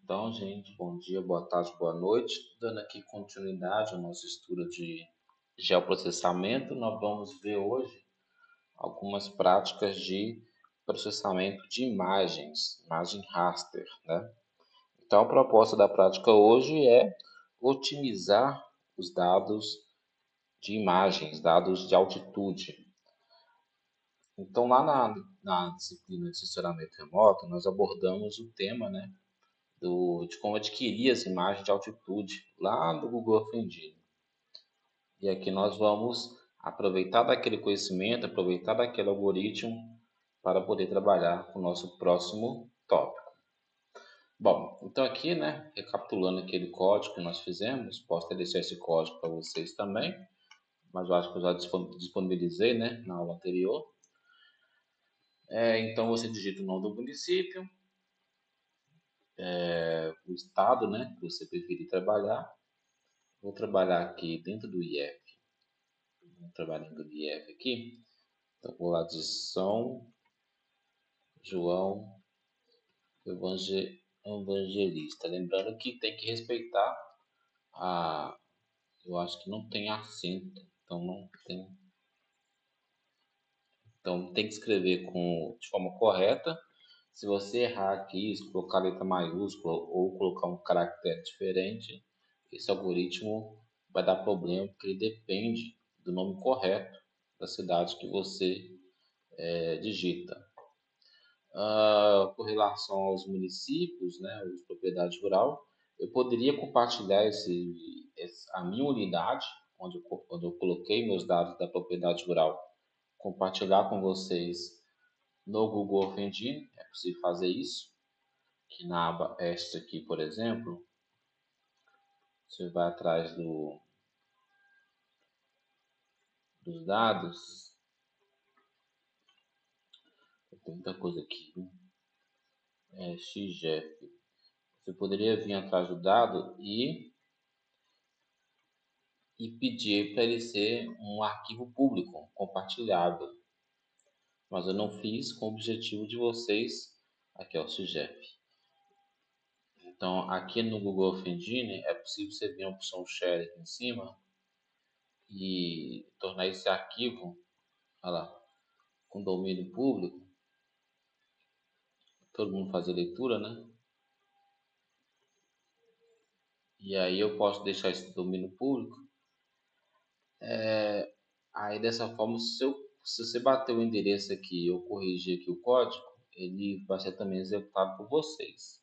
Então, gente, bom dia, boa tarde, boa noite. Dando aqui continuidade ao nosso estudo de geoprocessamento, nós vamos ver hoje algumas práticas de processamento de imagens, imagem raster, né? Então, a proposta da prática hoje é otimizar os dados de imagens, dados de altitude. Então, lá na disciplina de sensoramento remoto, nós abordamos o tema, né, de como adquirir as imagens de altitude lá do Google Earth Engine. E aqui nós vamos aproveitar daquele conhecimento, aproveitar daquele algoritmo para poder trabalhar com o nosso próximo tópico. Bom, então aqui, né, recapitulando aquele código que nós fizemos, posso até deixar esse código para vocês também, mas eu acho que eu já disponibilizei, né, na aula anterior. Então você digita o nome do município, o estado, né, que você preferir trabalhar. Vou trabalhar aqui dentro do IF. Vou trabalhar dentro do IF aqui. Então, vou lá de São João Evangelista. Lembrando que tem que respeitar a. Eu acho que não tem acento. Então, não tem. Então, tem que escrever de forma correta. Se você errar aqui, se colocar letra maiúscula ou colocar um caractere diferente, esse algoritmo vai dar problema, porque ele depende do nome correto da cidade que você digita. Com relação aos municípios, né, os propriedade rural, eu poderia compartilhar a minha unidade, onde eu coloquei meus dados da propriedade rural, compartilhar com vocês no Google Earth Engine, é possível fazer isso, que na aba extra aqui, por exemplo, você vai atrás dos dados, tem muita coisa aqui, XGEF, você poderia vir atrás do dado e pedir para ele ser um arquivo público, compartilhável. Mas eu não fiz com o objetivo de vocês, aqui é o CIGEP. Então, aqui no Google Earth Engine, é possível você vir a opção Share aqui em cima e tornar esse arquivo, olha lá, com domínio público, todo mundo fazer leitura, né? E aí eu posso deixar esse domínio público. Aí dessa forma, se você bater o endereço aqui e eu corrigir aqui o código, ele vai ser também executado por vocês.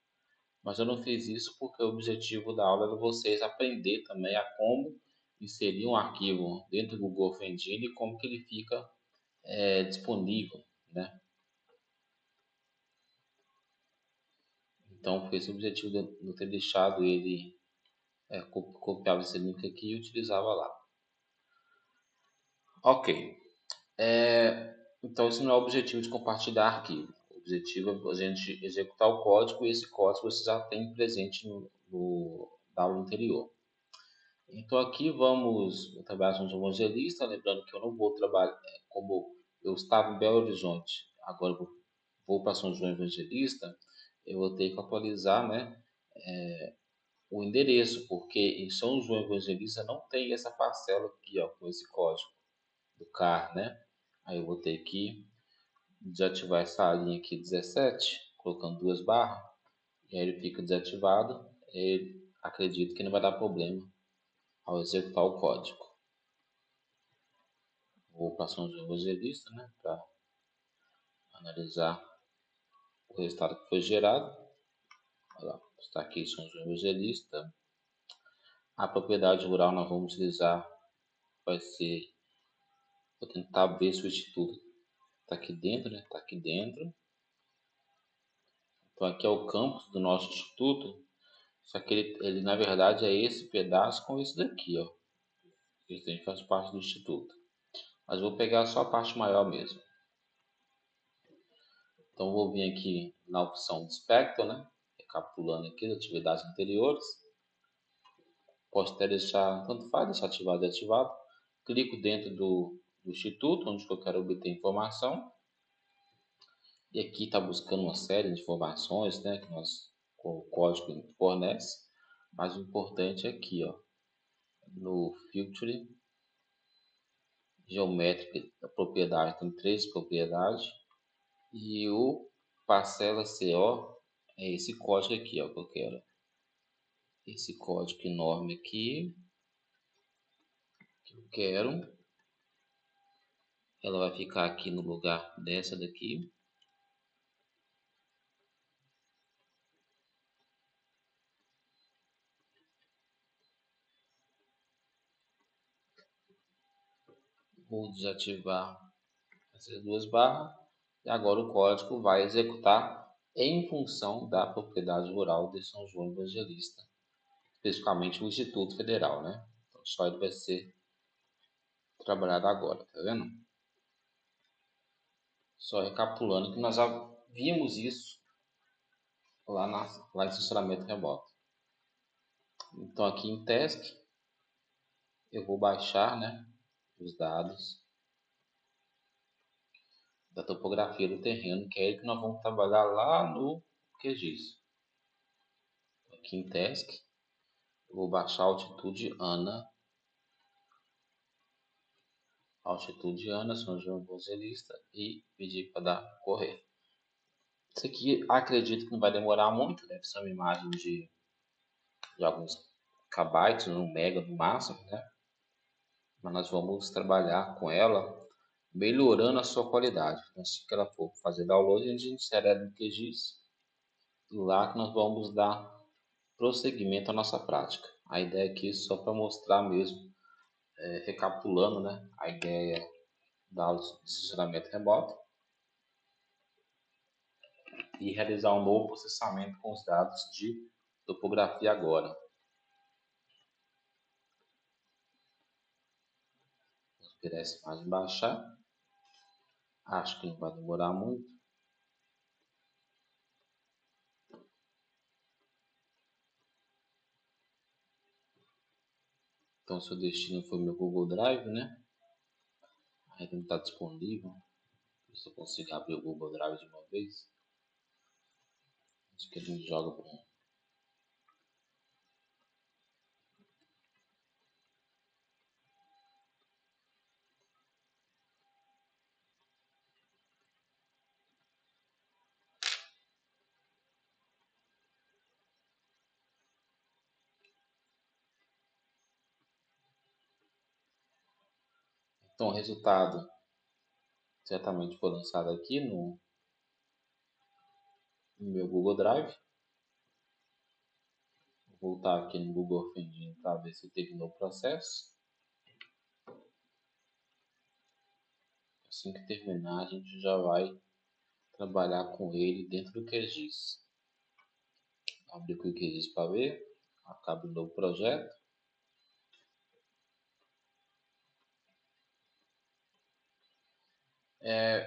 Mas eu não fiz isso porque o objetivo da aula era vocês aprender também a como inserir um arquivo dentro do Google Earth Engine e como que ele fica disponível, né? Então foi esse o objetivo de eu não ter deixado ele copiava esse link aqui e utilizava lá. Ok. Então esse não é o objetivo de compartilhar arquivo. O objetivo é a gente executar o código e esse código você já tem presente da aula anterior. Então aqui vamos trabalhar com o evangelista, lembrando que eu não vou trabalhar como eu estava em Belo Horizonte, agora eu vou para São João Evangelista, eu vou ter que atualizar, né, o endereço, porque em São João Evangelista não tem essa parcela aqui, ó, com esse código do CAR, né? Aí eu vou ter que desativar essa linha aqui 17, colocando duas barras, e aí ele fica desativado, e acredito que não vai dar problema ao executar o código. Vou passar um evangelista, né, para analisar o resultado que foi gerado. Olha lá, está aqui São João Evangelista. A propriedade rural nós vamos utilizar, vai ser, vou tentar ver se o instituto está aqui dentro, né? Está aqui dentro. Então aqui é o campus do nosso instituto, só que ele na verdade é esse pedaço com esse daqui, ó. Esse daqui faz parte do instituto. Mas vou pegar só a parte maior mesmo. Então vou vir aqui na opção de Spectrum, né? Recapitulando aqui as atividades anteriores. Posso até deixar, tanto faz, deixar ativado e desativado. Clico dentro do instituto, onde eu quero obter informação. E aqui está buscando uma série de informações, né, que nós o código que ele fornece, mas o importante é aqui, ó, no Filter Geométrica da propriedade, tem 3 propriedades, e o parcela CO é esse código aqui, ó, que eu quero. Esse código enorme aqui, que eu quero, ela vai ficar aqui no lugar dessa daqui. Vou desativar essas duas barras e agora o código vai executar em função da propriedade rural de São João Evangelista, especificamente o Instituto Federal, né? Então só ele vai ser trabalhado agora, tá vendo? Só recapitulando que nós já vimos isso lá em funcionamento remoto. Então aqui em Task eu vou baixar, né, os dados da topografia do terreno, que é ele que nós vamos trabalhar lá no QGIS. Aqui em Task eu vou baixar a altitude ANA, São João Evangelista, e pedir para dar correr. Isso aqui acredito que não vai demorar muito, deve ser uma imagem de alguns kbytes, 1 mega no máximo, né? Mas nós vamos trabalhar com ela melhorando a sua qualidade. Então, assim que ela for fazer download, a gente insere ela no QGIS, lá que nós vamos dar prosseguimento à nossa prática. A ideia aqui é só para mostrar mesmo, recapitulando, né, a ideia da aula de funcionamento remoto e realizar um novo processamento com os dados de topografia agora. Vou esperar essa imagem baixar. Acho que não vai demorar muito. Então, seu destino foi meu Google Drive, né? Aí não está disponível. Se eu consigo abrir o Google Drive de uma vez. Acho que a gente joga para um. Então, o resultado certamente foi lançado aqui no meu Google Drive. Vou voltar aqui no Google Engine para ver se terminou o processo. Assim que terminar, a gente já vai trabalhar com ele dentro do QGIS. Abrir o QGIS para ver. Acaba um novo projeto.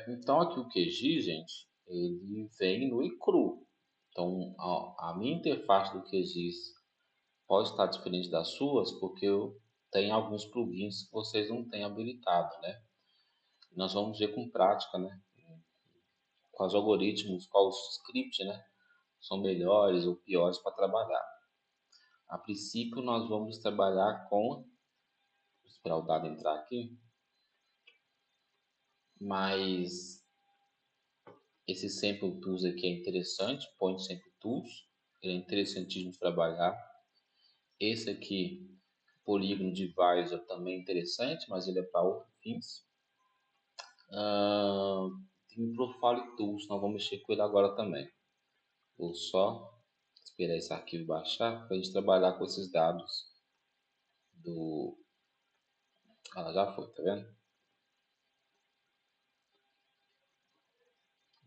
Então aqui o QGIS, gente, ele vem no e cru. Então a minha interface do QGIS pode estar diferente das suas, porque eu tenho alguns plugins que vocês não têm habilitado, né? Nós vamos ver com prática, né? Quais algoritmos, quais scripts, né? São melhores ou piores para trabalhar. A princípio, nós vamos trabalhar com. Vou esperar o dado entrar aqui. Mas esse Sample Tools aqui é interessante. Point Sample Tools. Ele é interessantíssimo de trabalhar. Esse aqui, Polygon Divisor, também é interessante, mas ele é para outros fins. Tem o Profile Tools, nós vamos mexer com ele agora também. Vou só esperar esse arquivo baixar para a gente trabalhar com esses dados do. Ah, já foi, tá vendo?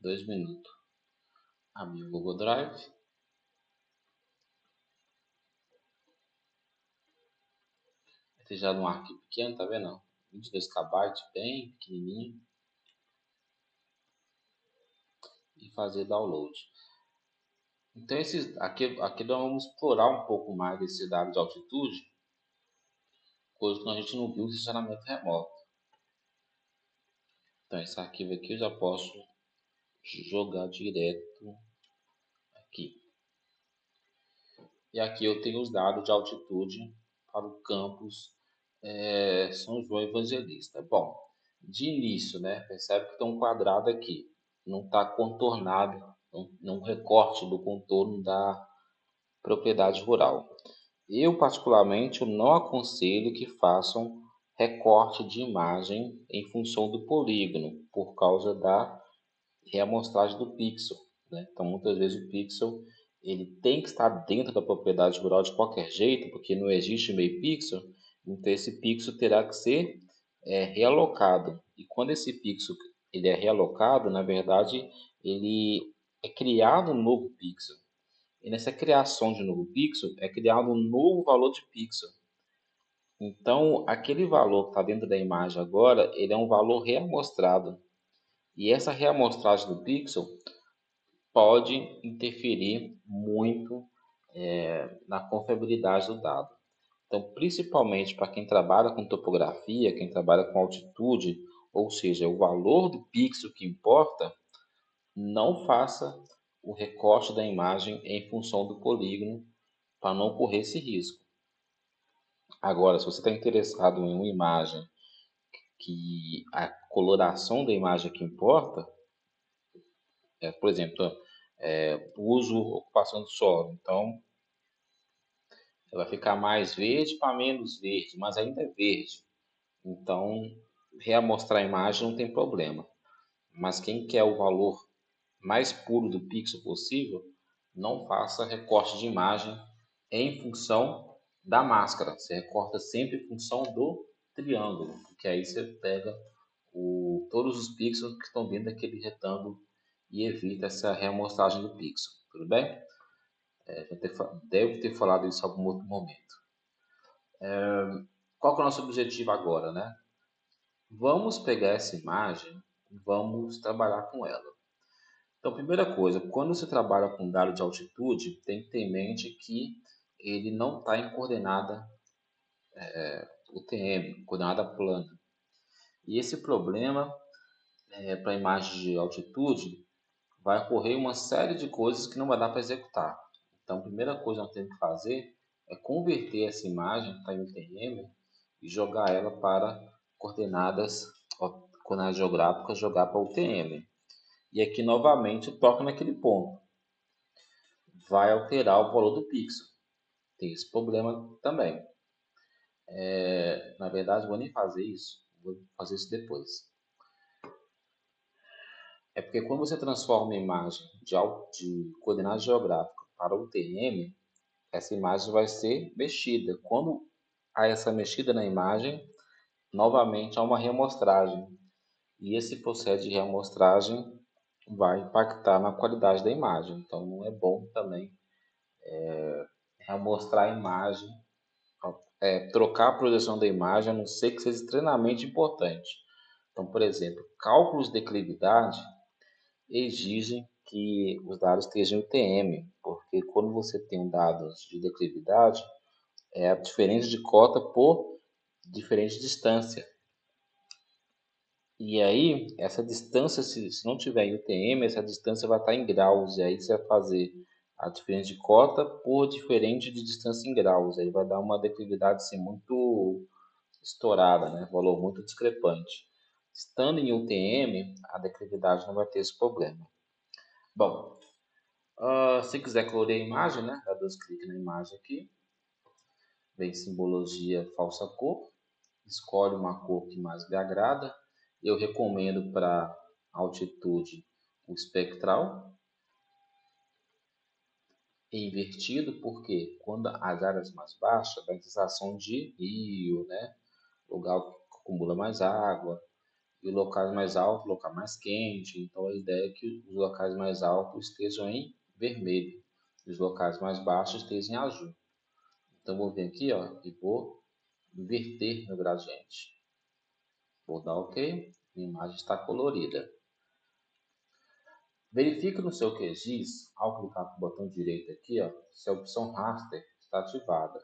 2 minutos. Abrir o Google Drive. Esse já num arquivo pequeno, tá vendo? 22 KB, bem pequenininho. E fazer download. Então, aqui nós vamos explorar um pouco mais desses dados de altitude, coisa que a gente não viu no funcionamento remoto. Então, esse arquivo aqui eu já posso jogar direto aqui. E aqui eu tenho os dados de altitude para o campus São João Evangelista. Bom, de início, né, percebe que tem um quadrado aqui, não está contornado, não recorte do contorno da propriedade rural. Eu, particularmente, eu não aconselho que façam recorte de imagem em função do polígono, por causa da reamostragem do pixel, né? Então, muitas vezes o pixel ele tem que estar dentro da propriedade rural de qualquer jeito, porque não existe meio pixel, então esse pixel terá que ser realocado. E quando esse pixel ele é realocado, na verdade, ele é criado um novo pixel. E nessa criação de novo pixel, é criado um novo valor de pixel. Então, aquele valor que está dentro da imagem agora, ele é um valor reamostrado. E essa reamostragem do pixel pode interferir muito na confiabilidade do dado. Então, principalmente para quem trabalha com topografia, quem trabalha com altitude, ou seja, o valor do pixel que importa, não faça o recorte da imagem em função do polígono para não correr esse risco. Agora, se você está interessado em uma imagem que a coloração da imagem é que importa, por exemplo, uso ocupação do solo, então ela vai ficar mais verde para menos verde, mas ainda é verde. Então, reamostrar a imagem não tem problema. Mas quem quer o valor mais puro do pixel possível, não faça recorte de imagem em função da máscara. Você recorta sempre em função do triângulo, porque aí você pega todos os pixels que estão dentro daquele retângulo e evita essa reamostragem do pixel. Tudo bem? Deve ter falado isso em algum outro momento. Qual que é o nosso objetivo agora, né? Vamos pegar essa imagem e vamos trabalhar com ela. Então, primeira coisa, quando você trabalha com dado de altitude, tem que ter em mente que ele não está em coordenada UTM, coordenada plana. E esse problema, para a imagem de altitude, vai ocorrer uma série de coisas que não vai dar para executar. Então, a primeira coisa que nós temos que fazer é converter essa imagem para UTM e jogar ela para coordenadas, coordenadas geográficas, jogar para UTM. E aqui novamente toca naquele ponto. Vai alterar o valor do pixel. Tem esse problema também. Na verdade, vou nem fazer isso. Vou fazer isso depois. É porque quando você transforma a imagem de coordenada geográfica para UTM, essa imagem vai ser mexida. Quando há essa mexida na imagem, novamente há uma reamostragem. E esse processo de reamostragem vai impactar na qualidade da imagem. Então, não é bom também reamostrar a imagem, trocar a projeção da imagem, a não ser que seja extremamente importante. Então, por exemplo, cálculos de declividade exigem que os dados estejam em UTM, porque quando você tem dados de declividade, é a diferença de cota por diferente distância. E aí, essa distância, se não tiver em UTM, essa distância vai estar em graus. E aí você vai fazer a diferença de cota por diferente de distância em graus. Aí vai dar uma declividade assim, muito estourada, né? Valor muito discrepante. Estando em UTM, a declividade não vai ter esse problema. Bom, se quiser colorir a imagem, né? Dá dois cliques na imagem aqui. Vem simbologia falsa cor. Escolhe uma cor que mais lhe agrada. Eu recomendo para altitude o espectral invertido, porque quando as áreas mais baixas, dá a sensação de rio, né? Lugar que acumula mais água, e locais mais altos, local mais quente. Então a ideia é que os locais mais altos estejam em vermelho, e os locais mais baixos estejam em azul. Então vou vir aqui, ó, e vou inverter meu gradiente. Vou dar OK, minha imagem está colorida. Verifique no seu QGIS, ao clicar com o botão direito aqui, ó, se a opção Raster está ativada.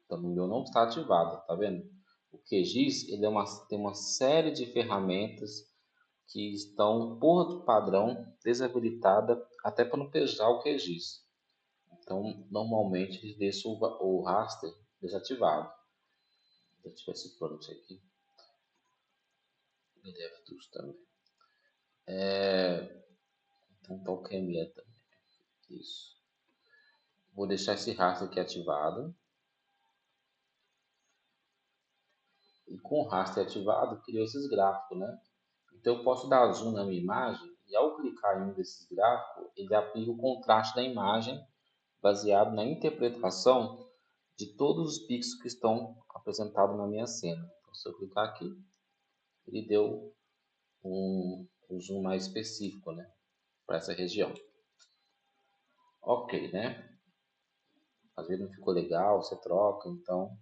Então, no meu não está ativada, tá vendo? O QGIS ele tem uma série de ferramentas que estão, por padrão, desabilitadas até para não pesar o QGIS. Então, normalmente eles deixam o raster desativado. Se eu tivesse pronto aqui, ele deve tudo também. Então, tá o QME também. Isso. Vou deixar esse raster aqui ativado. E com o raster ativado, criou esses gráficos, né? Então, eu posso dar zoom na minha imagem e ao clicar em um desses gráficos, ele aplica o contraste da imagem baseado na interpretação de todos os pixels que estão apresentados na minha cena. Então, se eu clicar aqui, ele deu um zoom mais específico, né, para essa região. Ok, né? Às vezes não ficou legal, você troca, então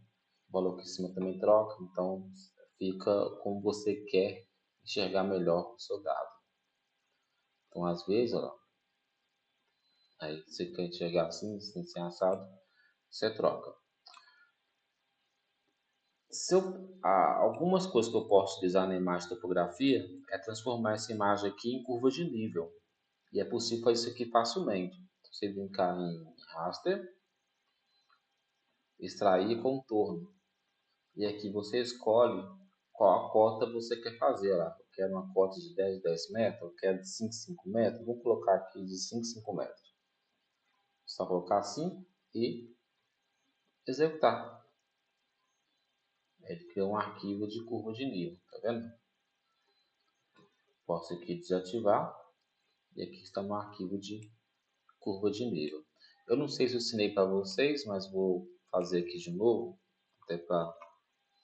o valor aqui em cima também troca, então fica como você quer enxergar melhor o seu dado. Então, às vezes, ó, aí você quer enxergar assim, sem assado, você troca. Algumas coisas que eu posso utilizar na imagem de topografia é transformar essa imagem aqui em curva de nível. E é possível fazer isso aqui facilmente. Você brincar em raster, extrair contorno. E aqui você escolhe qual a cota você quer fazer. Lá. Eu quero uma cota de 10 metros, eu quero de 5 metros. Vou colocar aqui de 5 metros. Só colocar assim e executar. Ele criou um arquivo de curva de nível, tá vendo? Posso aqui desativar e aqui está um arquivo de curva de nível. Eu não sei se eu ensinei para vocês, mas vou fazer aqui de novo, até para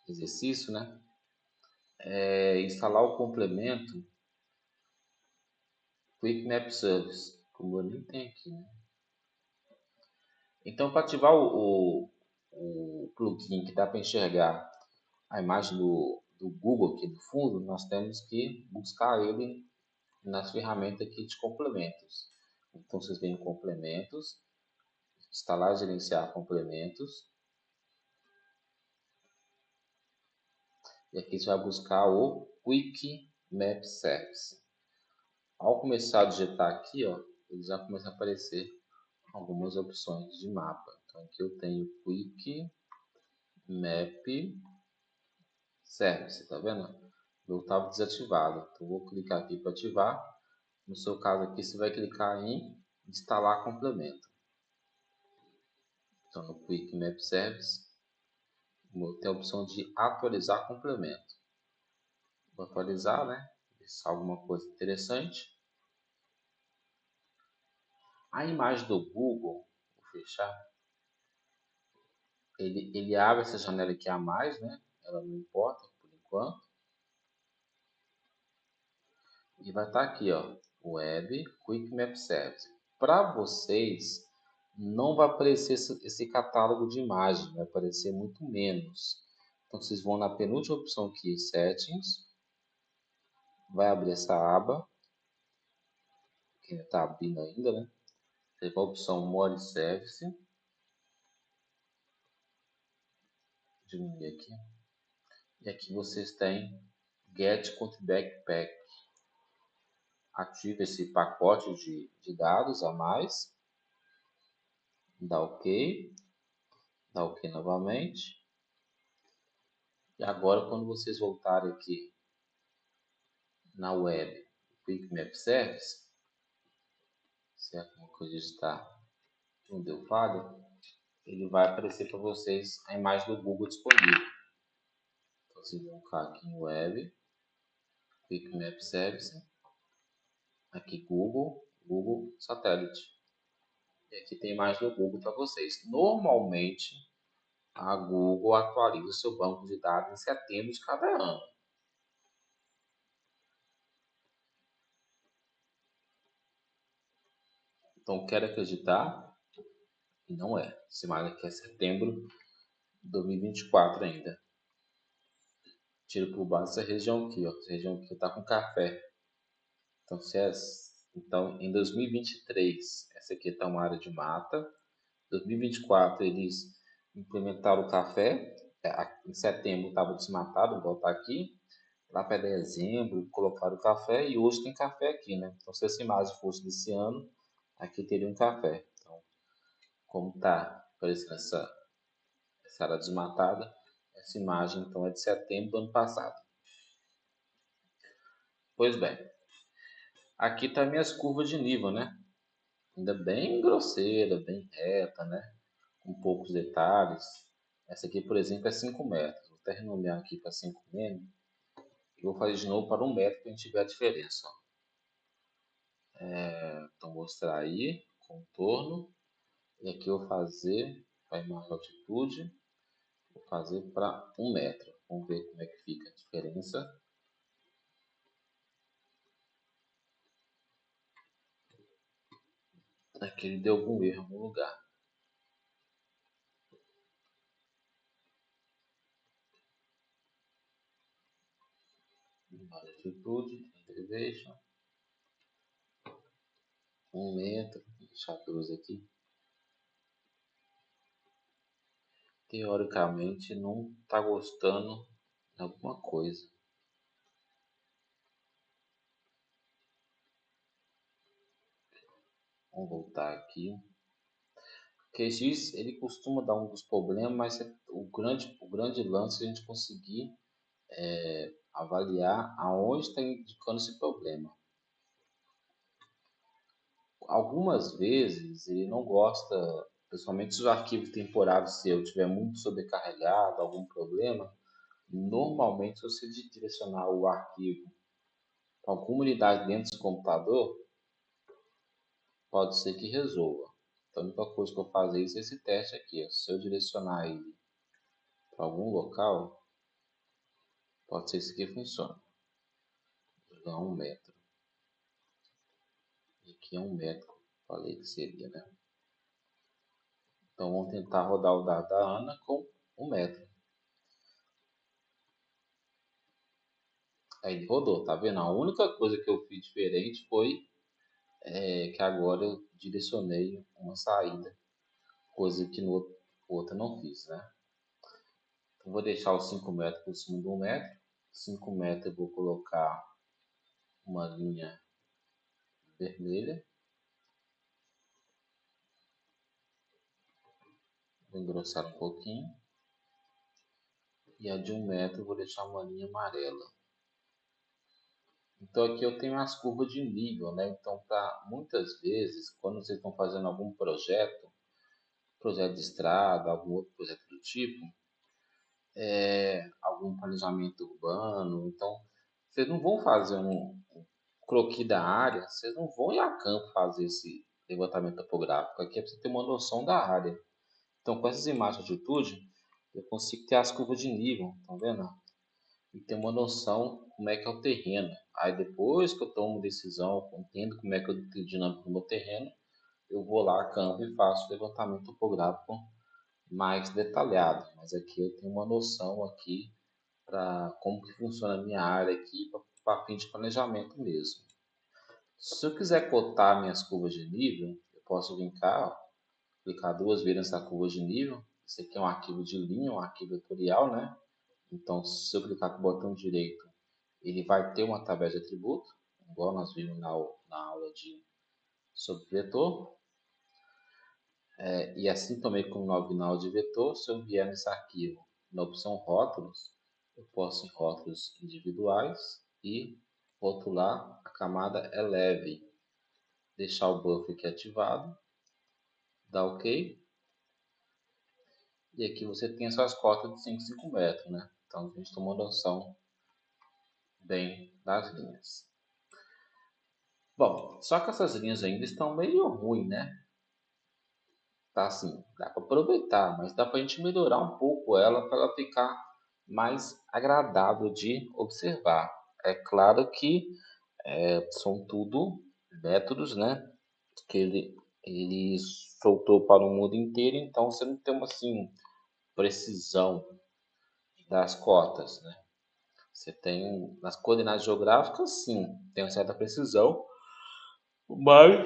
exercício, né? Instalar o complemento Quick Map Service, como eu nem tenho aqui, né? Então, para ativar o plugin que dá para enxergar a imagem do Google aqui do fundo, nós temos que buscar ele nas ferramentas aqui de complementos. Então, vocês vêm em complementos, instalar e gerenciar complementos. E aqui você vai buscar o Quick Map Service. Ao começar a digitar aqui, ó, ele já começa a aparecer algumas opções de mapa. Então aqui eu tenho Quick Map Service, tá vendo? Eu estava desativado, então vou clicar aqui para ativar. No seu caso aqui você vai clicar em instalar complemento. Então no Quick Map Service tem a opção de atualizar complemento. Vou atualizar, né? Ver se alguma coisa interessante. A imagem do Google, vou fechar, ele abre essa janela aqui a mais, né? Ela não importa por enquanto. E vai estar aqui, ó, Web Quick Map Service. Para vocês, não vai aparecer esse catálogo de imagens, vai aparecer muito menos. Então, vocês vão na penúltima opção aqui, Settings, vai abrir essa aba, que está abrindo ainda, né? Tem a opção More Service, diminuir aqui. E aqui vocês têm Get Country Backpack. Ativa esse pacote de dados a mais. Dá OK. Dá OK novamente. E agora, quando vocês voltarem aqui na web Quick Map Service, se alguma coisa está não deu falha, ele vai aparecer para vocês a imagem do Google disponível. Então, vocês vão clicar aqui em web Quick Map Service. Aqui Google Satélite. E aqui tem a imagem do Google para vocês. Normalmente, a Google atualiza o seu banco de dados em setembro de cada ano. Então, quero acreditar que não é. Essa imagem aqui é setembro de 2024 ainda. Tiro por base essa região aqui, ó. Essa região aqui está com café. Então, então, em 2023, essa aqui está uma área de mata. Em 2024, eles implementaram o café. Em setembro estava desmatado, vou botar aqui. Lá para dezembro, colocaram o café e hoje tem café aqui, né? Então, se essa imagem fosse desse ano, aqui teria um café. Então, como está aparecendo essa área desmatada, essa imagem então é de setembro do ano passado. Pois bem, aqui está minhas curvas de nível, né? Ainda bem grosseira, bem reta, né? Com poucos detalhes. Essa aqui, por exemplo, é 5 metros. Vou até renomear aqui para 5 m. E vou fazer de novo para 1 metro para a gente ver a diferença. Ó. Então, mostrar aí, contorno. E aqui eu vou fazer para imagem de altitude. Vou fazer para 1 metro. Vamos ver como é que fica a diferença. Aqui ele deu algum erro em algum lugar. Imagem de altitude, elevation. 1 metro. Vou deixar a luz aqui. Teoricamente não está gostando de alguma coisa. Vamos voltar aqui. O QGIS ele costuma dar um dos problemas, mas o grande lance é a gente conseguir avaliar aonde está indicando esse problema. Algumas vezes ele não gosta, principalmente se o arquivo temporário seu estiver muito sobrecarregado, algum problema, normalmente se você direcionar o arquivo para alguma unidade dentro do computador, pode ser que resolva. Então, a única coisa que eu fazer é esse teste aqui. Ó. Se eu direcionar ele para algum local, pode ser isso que funcione. Vou jogar 1 metro. E aqui é 1 metro. Falei que seria, né? Então, vamos tentar rodar o dado da Ana com 1 metro. Aí ele rodou, tá vendo? A única coisa que eu fiz diferente foi que agora eu direcionei uma saída, coisa que no outro não fiz, né? Então, vou deixar os 5 metros por cima do 1 metro. 5 metros eu vou colocar uma linha vermelha. Vou engrossar um pouquinho. E a de 1 metro eu vou deixar uma linha amarela. Então aqui eu tenho as curvas de nível, né? Então muitas vezes, quando vocês estão fazendo algum projeto de estrada, algum outro projeto do tipo, algum planejamento urbano, então vocês não vão fazer um croquis da área, vocês não vão ir a campo fazer esse levantamento topográfico. Aqui é para você ter uma noção da área. Então com essas imagens de altitude, eu consigo ter as curvas de nível, tá vendo? E ter uma noção como é que é o terreno. Aí depois que eu tomo decisão, entendo como é que eu tenho dinâmico no meu terreno, eu vou lá a campo e faço o levantamento topográfico mais detalhado. Mas aqui eu tenho uma noção aqui para como que funciona a minha área aqui para fim de planejamento mesmo. Se eu quiser cotar minhas curvas de nível, eu posso vir cá, ó, clicar 2 vezes nessa curva de nível. Esse aqui é um arquivo de linha, um arquivo vetorial, né? Então, se eu clicar com o botão direito, ele vai ter uma tabela de atributo, igual nós vimos na aula sobre vetor. E assim também como na aula de vetor, se eu vier nesse arquivo, na opção rótulos, eu posso em rótulos individuais e rotular a camada Eleve, deixar o buffer aqui ativado, dar OK. E aqui você tem essas cotas de 5 metros, né? Então a gente tomou noção bem das linhas. Bom, só que essas linhas ainda estão meio ruins, né? Tá assim, dá para aproveitar, mas dá para a gente melhorar um pouco ela para ela ficar mais agradável de observar. É claro que são tudo métodos, né? Que ele soltou para o mundo inteiro, então você não tem uma assim precisão das cotas, né? Você tem nas coordenadas geográficas, sim, tem uma certa precisão, mas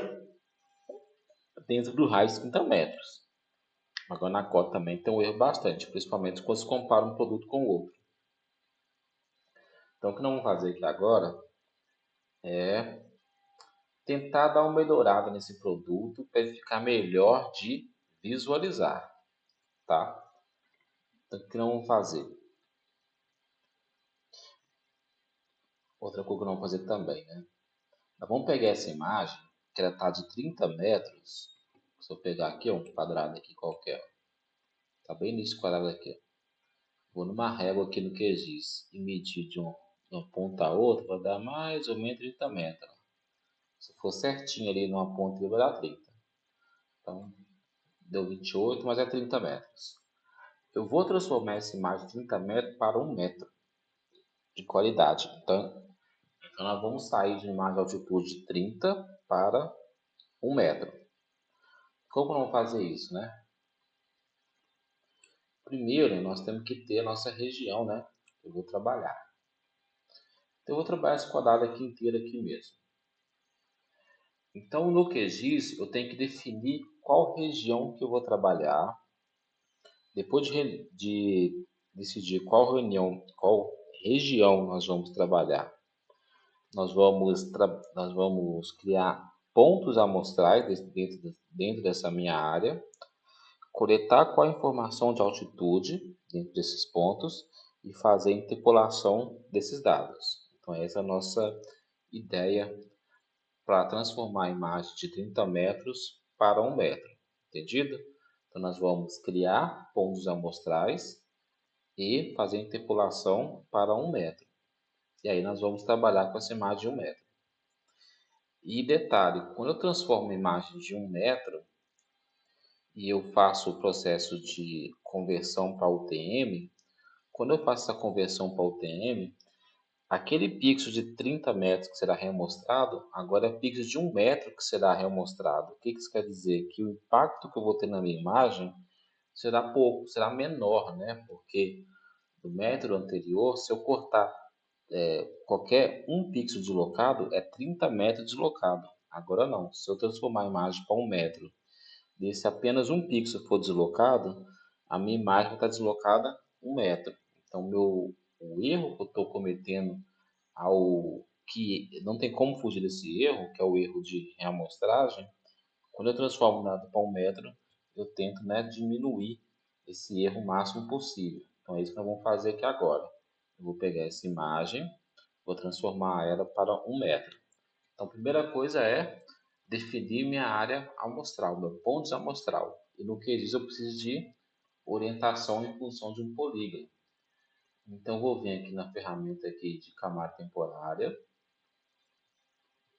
dentro do raio de 30 metros. Agora na cota também tem um erro bastante, principalmente quando se compara um produto com o outro. Então o que nós vamos fazer aqui agora tentar dar uma melhorada nesse produto para ele ficar melhor de visualizar, tá? Então, o que nós vamos fazer? Outra coisa que nós vamos fazer também, né? Nós vamos pegar essa imagem, que ela está de 30 metros. Se eu pegar aqui, ó, um quadrado aqui qualquer, tá bem nesse quadrado aqui. Vou numa régua aqui no QGIS e medir de uma ponta a outra, vai dar mais ou menos 30 metros. Se for certinho ali numa ponta, vai dar 30. Então, deu 28, mas é 30 metros. Eu vou transformar essa imagem de 30 metros para 1 metro de qualidade. Então nós vamos sair de uma imagem de altitude de 30 para 1 metro. Como vamos fazer isso, né? Primeiro, nós temos que ter a nossa região, né? Eu vou trabalhar. Então, eu vou trabalhar esse quadrado aqui inteiro aqui mesmo. Então, no QGIS, eu tenho que definir qual região que eu vou trabalhar. Depois de decidir qual região nós vamos trabalhar, nós vamos criar pontos amostrais dentro dessa minha área, coletar qual a informação de altitude dentro desses pontos e fazer a interpolação desses dados. Então, essa é a nossa ideia para transformar a imagem de 30 metros para 1 metro. Entendido? Então, nós vamos criar pontos amostrais e fazer a interpolação para 1 metro. E aí nós vamos trabalhar com essa imagem de 1 metro. E detalhe, quando eu transformo a imagem de 1 metro e eu faço o processo de conversão para UTM, quando eu faço essa conversão para UTM, aquele pixel de 30 metros que será remostrado, agora é pixel de 1 metro que será remostrado. O que isso quer dizer? Que o impacto que eu vou ter na minha imagem será pouco, será menor, né? Porque no método anterior, se eu cortar qualquer um pixel deslocado, é 30 metros deslocado. Agora não. Se eu transformar a imagem para 1 metro e se apenas um pixel for deslocado, a minha imagem vai estar deslocada 1 metro. Então, o erro que eu estou cometendo, que não tem como fugir desse erro, que é o erro de reamostragem, quando eu transformo o dado para 1 metro, eu tento, né, diminuir esse erro o máximo possível. Então, é isso que nós vamos fazer aqui agora. Eu vou pegar essa imagem, vou transformar ela para 1 metro. Então, a primeira coisa é definir minha área amostral, meu ponto amostral. E no que diz, eu preciso de orientação em função de um polígono. Então, vou vir aqui na ferramenta aqui de camada temporária.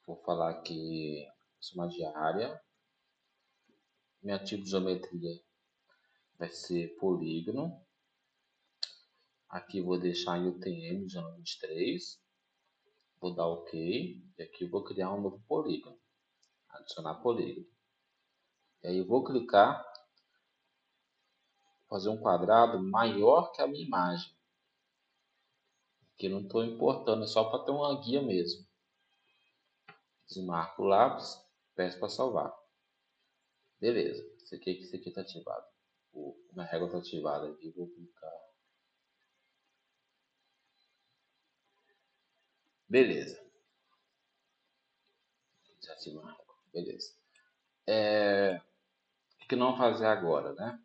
Vou falar aqui, chamar de área. Minha tipo de geometria vai ser polígono. Aqui vou deixar em UTM 23. Vou dar OK. E aqui vou criar um novo polígono. Adicionar polígono. E aí eu vou clicar, fazer um quadrado maior que a minha imagem. Que não estou importando, é só para ter uma guia mesmo. Desmarco o lápis, peço para salvar. Beleza, isso aqui está ativado. Minha régua está ativada aqui, vou clicar. Beleza. Desativar a régua, beleza. O que não fazer agora, né?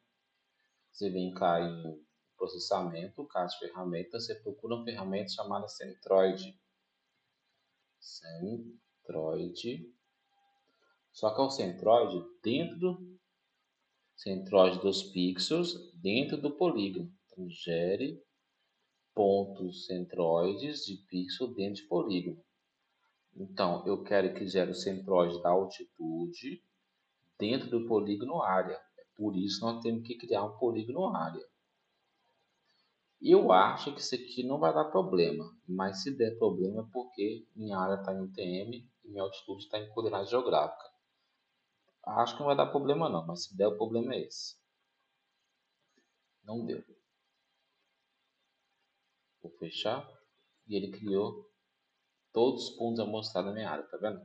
Você vem cá em processamento, caixa de ferramentas, você procura uma ferramenta chamada Centroid. Centroid. Só que é o centroide centroide dos pixels dentro do polígono. Então, gere pontos centroides de pixel dentro de polígono. Então, eu quero que gere o centroide da altitude dentro do polígono área. Por isso, nós temos que criar um polígono área. Eu acho que isso aqui não vai dar problema, mas se der problema é porque minha área está em UTM e minha altitude está em coordenada geográfica. Acho que não vai dar problema não, mas se der o problema é esse. Não deu. Vou fechar e ele criou todos os pontos amostrados na minha área, tá vendo?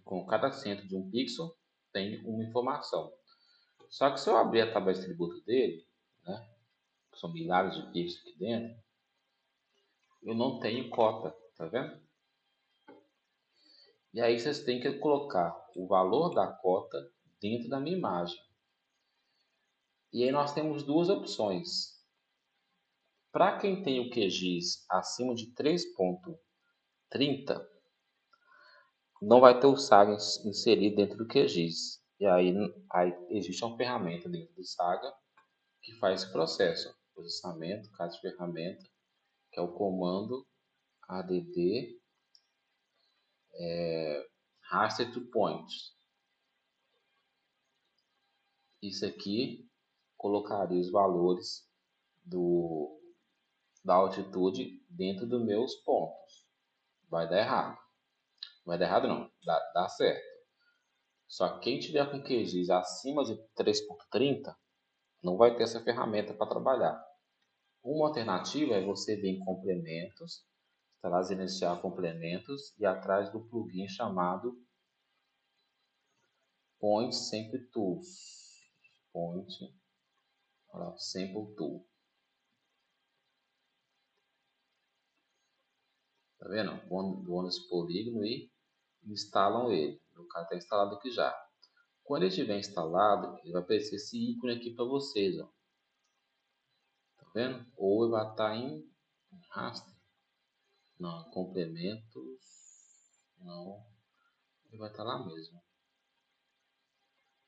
Com cada centro de um pixel tem uma informação. Só que se eu abrir a tabela de atributo dele, né, são milhares de pixels aqui dentro, eu não tenho cota, tá vendo? E aí vocês têm que colocar o valor da cota dentro da minha imagem. E aí nós temos duas opções. Para quem tem o QGIS acima de 3.30, não vai ter o Saga inserido dentro do QGIS. E aí existe uma ferramenta dentro do Saga que faz esse processo. Processamento, casa de ferramenta, que é o comando add raster to points. Isso aqui colocaria os valores da altitude dentro dos meus pontos. Vai dar errado. Vai dar errado não, dá certo. Só que quem tiver com QGIS acima de 3.30 não vai ter essa ferramenta para trabalhar. Uma alternativa é você vir em complementos, traz iniciar complementos e atrás do plugin chamado Point Sample Tools. Point Sample Tool. Tá vendo? Vão nesse polígono e instalam ele. O cara está instalado aqui já. Quando ele estiver instalado, ele vai aparecer esse ícone aqui para vocês. Ó. Tá vendo? Ou ele vai estar em raster. Não, complementos. Não. Ele vai estar lá mesmo.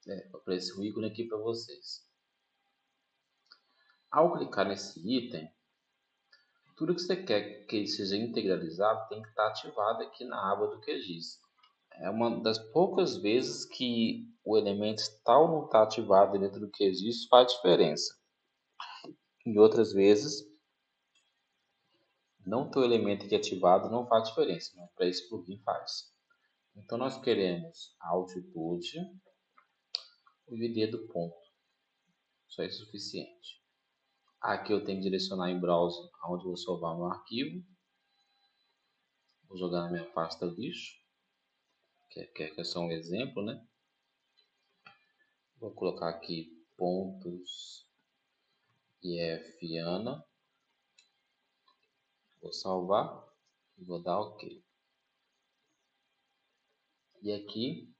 Vai aparecer o ícone aqui para vocês. Ao clicar nesse item, tudo que você quer que ele seja integralizado tem que estar ativado aqui na aba do QGIS. É uma das poucas vezes que o elemento tal ou não está ativado dentro do QGIS faz diferença. Em outras vezes, não ter o elemento aqui ativado não faz diferença, mas para esse plugin faz. Então nós queremos a altitude e o ID do ponto. Só é suficiente. Aqui eu tenho que direcionar em browser onde eu vou salvar meu arquivo. Vou jogar na minha pasta lixo, que é só um exemplo, né? Vou colocar aqui pontos IFANA. Vou salvar e vou dar OK. E aqui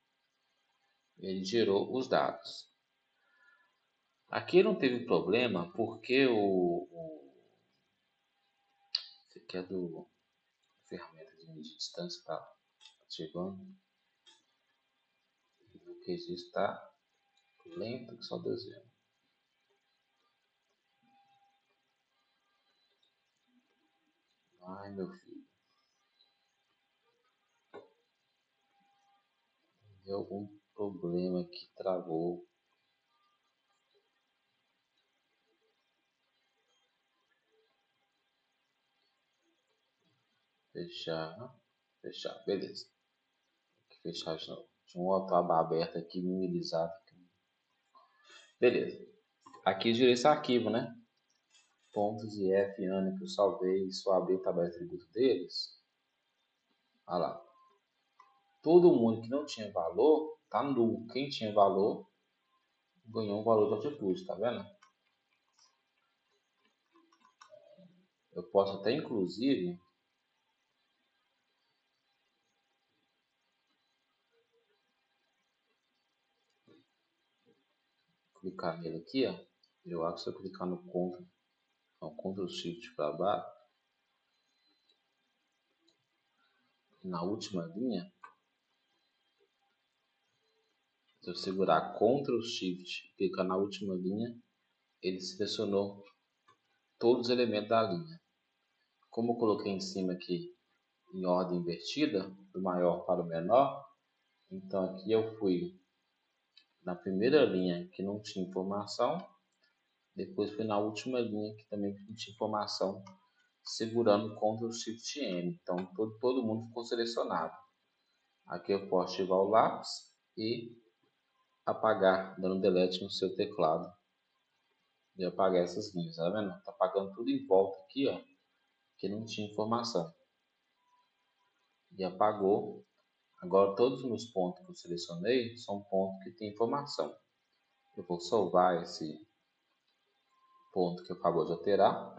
ele gerou os dados. Aqui não teve problema porque esse aqui é do ferramenta de medir distância, está ativando. O QGIS está lento que só dezembro. Ai, meu filho. Deu algum problema que travou. Fechar. Fechar. Beleza. Vou fechar de novo. Tinha uma outra aba aberta aqui, minimizada. Beleza. Aqui gerei esse arquivo, né? Pontos e F, Ana, que eu salvei. Só abrir a tabela de atributo deles. Olha lá. Todo mundo que não tinha valor, tá nulo. Quem tinha valor, ganhou um valor de altitude, tá vendo? Eu posso até, inclusive, clicar nele aqui, ó. Eu acho que se eu clicar no Ctrl Shift para baixo, na última linha, se eu segurar Ctrl Shift e clicar na última linha, ele selecionou todos os elementos da linha. Como eu coloquei em cima aqui em ordem invertida, do maior para o menor, então aqui eu fui na primeira linha que não tinha informação, depois fui na última linha que também não tinha informação, segurando Ctrl Shift N. Então todo mundo ficou selecionado. Aqui eu posso ativar o lápis e apagar, dando delete no seu teclado. E apagar essas linhas, tá vendo? Tá apagando tudo em volta aqui, ó, que não tinha informação. E apagou. Agora todos os meus pontos que eu selecionei são pontos que tem informação. Eu vou salvar esse ponto que acabou de alterar.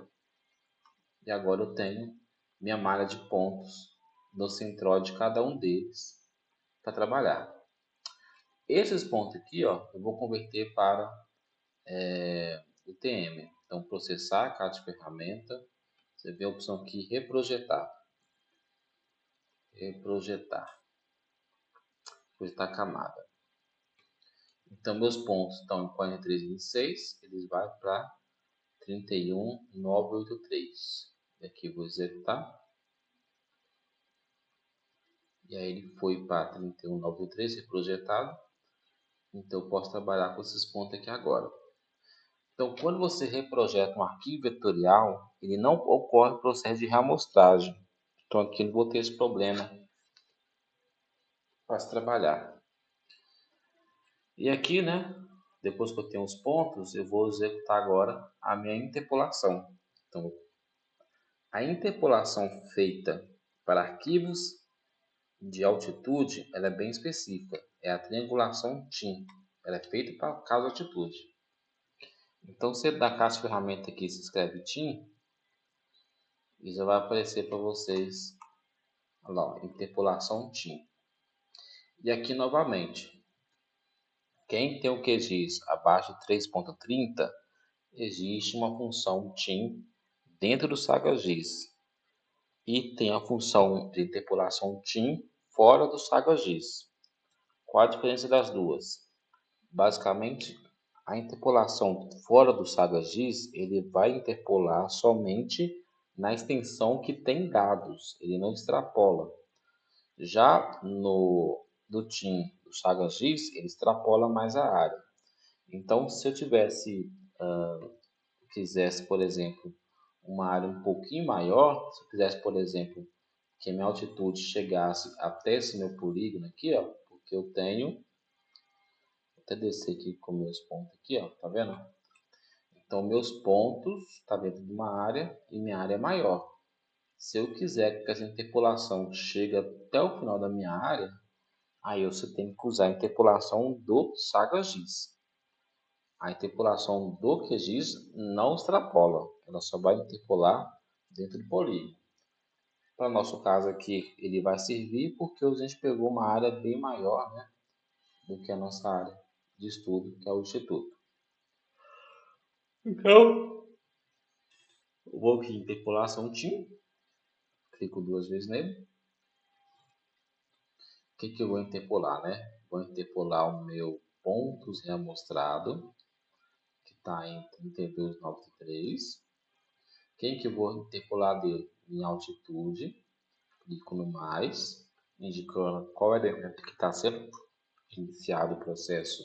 E agora eu tenho minha malha de pontos no central de cada um deles para trabalhar. Esses pontos aqui, ó, eu vou converter para o TM. Então, processar, caixa de ferramenta. Você vê a opção aqui, reprojetar. Reprojetar. Projetar camada. Então, meus pontos estão em 43,26, eles vão para 31,983. Aqui eu vou executar. E aí ele foi para 31,983, reprojetado. Então, eu posso trabalhar com esses pontos aqui agora. Então, quando você reprojeta um arquivo vetorial, ele não ocorre o processo de reamostragem. Então, aqui eu não vou ter esse problema para se trabalhar. E aqui, né, depois que eu tenho os pontos, eu vou executar agora a minha interpolação. Então, a interpolação feita para arquivos de altitude, ela é bem específica. É a triangulação TIM. Ela é feita para cada altitude. Então, se da caixa de ferramenta aqui se escreve TIM, e já vai aparecer para vocês, olha lá, interpolação TIM. E aqui novamente, quem tem o QGIS abaixo de 3.30, existe uma função TIM dentro do SagaGIS. E tem a função de interpolação TIM fora do SagaGIS. Qual a diferença das duas? Basicamente, a interpolação fora do SagaGIS, ele vai interpolar somente na extensão que tem dados, ele não extrapola. Já do TIM, do SagaGIS, ele extrapola mais a área. Então, se eu quisesse, por exemplo, uma área um pouquinho maior, se eu quisesse, por exemplo, que a minha altitude chegasse até esse meu polígono aqui, ó, porque eu tenho, vou até descer aqui com meus pontos aqui, ó, tá vendo? Então, meus pontos tá dentro de uma área e minha área é maior. Se eu quiser que essa interpolação chegue até o final da minha área, aí você tem que usar a interpolação do SagaGIS. A interpolação do QGIS não extrapola, ela só vai interpolar dentro do polígono. Para nosso caso aqui, ele vai servir porque a gente pegou uma área bem maior, né, do que a nossa área de estudo, que é o Instituto. Então, eu vou aqui em interpolação TIM, clico duas vezes nele. O que eu vou interpolar, né? Vou interpolar o meu pontos reamostrado, que está em 32,93. Quem que eu vou interpolar dele? Em altitude, clico no mais, indicando qual elemento que está sendo iniciado o processo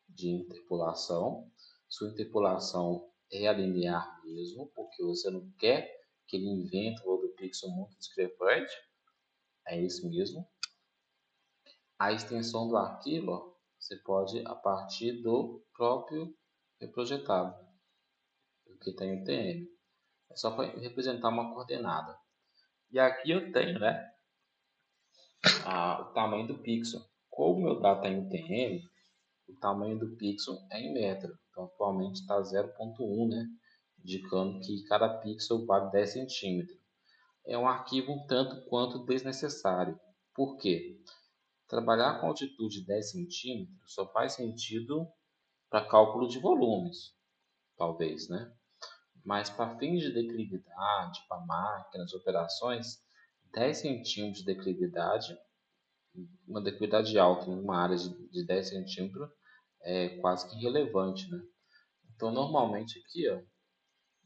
de interpolação. Sua interpolação é a linear mesmo, porque você não quer que ele invente um outro pixel muito discrepante. É isso mesmo. A extensão do arquivo, ó, você pode a partir do próprio reprojetado, porque tem o TM. É só para representar uma coordenada. E aqui eu tenho, né, o tamanho do pixel. Como o meu dado está em UTM, o tamanho do pixel é em metro. Então, atualmente está 0,1, né, indicando que cada pixel vale 10 centímetros. É um arquivo um tanto quanto desnecessário. Por quê? Trabalhar com altitude de 10 centímetros só faz sentido para cálculo de volumes, talvez, né? Mas para fins de declividade, para máquinas, operações, 10 centímetros de declividade, uma declividade alta em uma área de 10 centímetros é quase que irrelevante, né? Então, normalmente aqui, ó,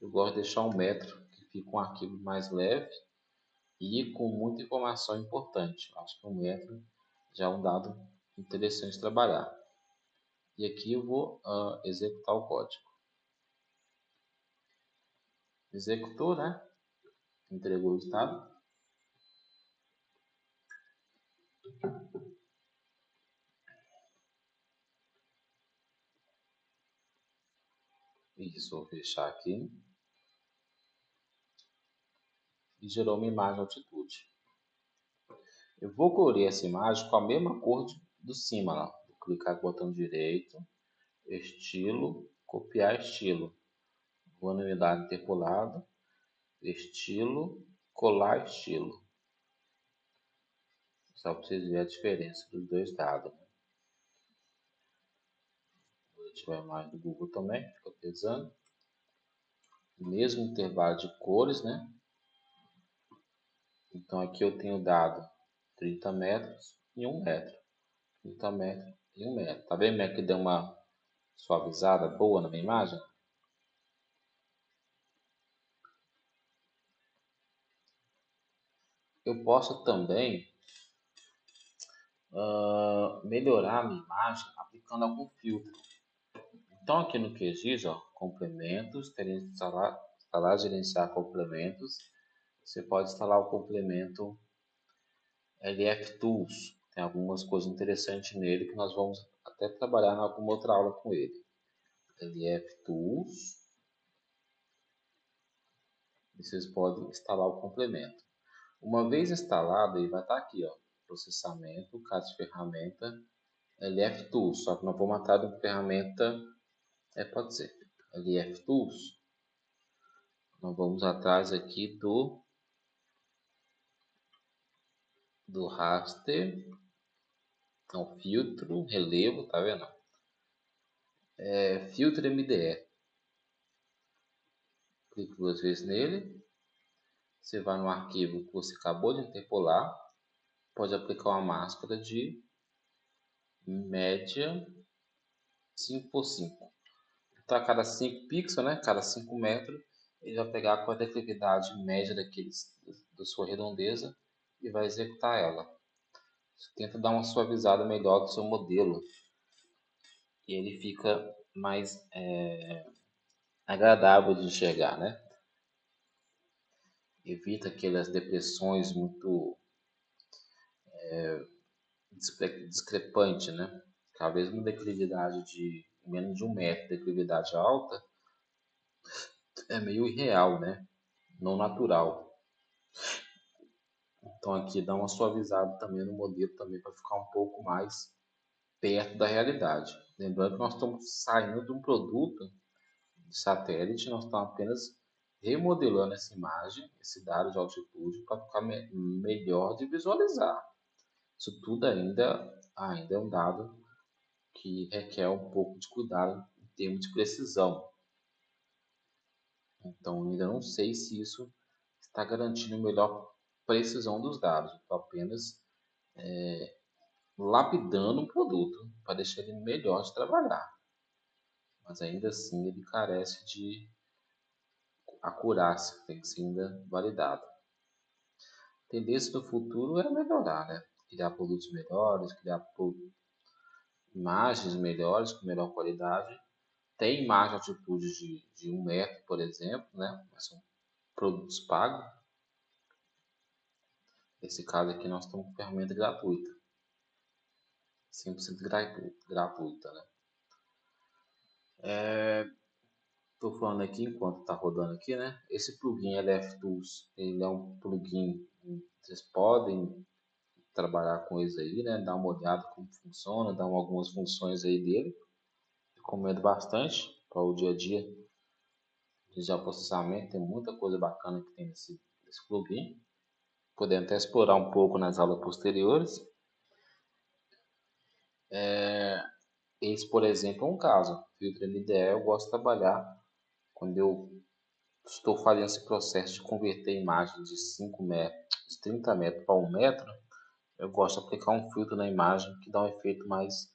eu gosto de deixar 1 metro, que fica um arquivo mais leve e com muita informação importante. Acho que 1 metro já é um dado interessante de trabalhar. E aqui eu vou executar o código. Executou, né? Entregou o estado. Isso, vou fechar aqui. E gerou uma imagem altitude. Eu vou colorir essa imagem com a mesma cor do cima lá. Vou clicar com o botão direito, estilo, copiar estilo. Vou na unidade interpolada, estilo, colar estilo. Só para vocês verem a diferença dos dois dados. tiver a imagem do Google também, fica pesando. Mesmo intervalo de cores, né? Então aqui eu tenho dado 30 metros e 1 metro. 30 metros e 1 metro. Tá vendo como é que deu uma suavizada boa na minha imagem? Eu posso também melhorar a minha imagem aplicando algum filtro. Então aqui no QGIS, ó, complementos, instalar, gerenciar complementos. Você pode instalar o complemento LF Tools. Tem algumas coisas interessantes nele que nós vamos até trabalhar em alguma outra aula com ele. LF Tools. E vocês podem instalar o complemento. Uma vez instalado, ele vai estar aqui, ó, processamento, caso de ferramenta, LF Tools. Só que nós vamos atrás de uma ferramenta, pode ser, LF Tools. Nós vamos atrás aqui do raster, então filtro, relevo, tá vendo? Filtro MDE. Clique 2 vezes nele. Você vai no arquivo que você acabou de interpolar. Pode aplicar uma máscara de média 5x5. Então, a cada 5 pixels, né? Cada 5 metros, ele vai pegar a declividade média da sua redondeza e vai executar ela. Você tenta dar uma suavizada melhor do seu modelo e ele fica mais agradável de enxergar, né? Evita aquelas depressões muito discrepantes, né? Talvez uma declividade de menos de 1 metro, declividade alta, é meio irreal, né? Não natural. Então aqui dá uma suavizada também no modelo também para ficar um pouco mais perto da realidade. Lembrando que nós estamos saindo de um produto de satélite, nós estamos apenas remodelando essa imagem, esse dado de altitude para ficar melhor de visualizar. Isso tudo ainda é um dado que requer um pouco de cuidado em termos de precisão. Então ainda não sei se isso está garantindo melhor precisão dos dados. Estou apenas lapidando o produto para deixar ele melhor de trabalhar. Mas ainda assim ele carece de acurácia, tem que ser ainda validado. A tendência do futuro é melhorar, né? Criar produtos melhores, criar imagens melhores, com melhor qualidade. Tem imagem de altitude de 1 metro, por exemplo, né? Mas são produtos pagos. Nesse caso aqui nós estamos com ferramenta gratuita. 100% gratuita, né? Estou falando aqui enquanto está rodando aqui, né? Esse plugin LF Tools, ele é um plugin, vocês podem trabalhar com isso aí, né? Dar uma olhada como funciona, dar algumas funções aí dele. Recomendo bastante para o dia a dia de geoprocessamento, tem muita coisa bacana que tem nesse plugin. Podemos até explorar um pouco nas aulas posteriores. Esse, por exemplo, é um caso. Filtro MDE eu gosto de trabalhar quando eu estou fazendo esse processo de converter imagem de 5 metros, de 30 metros para 1 metro. Eu gosto de aplicar um filtro na imagem que dá um efeito mais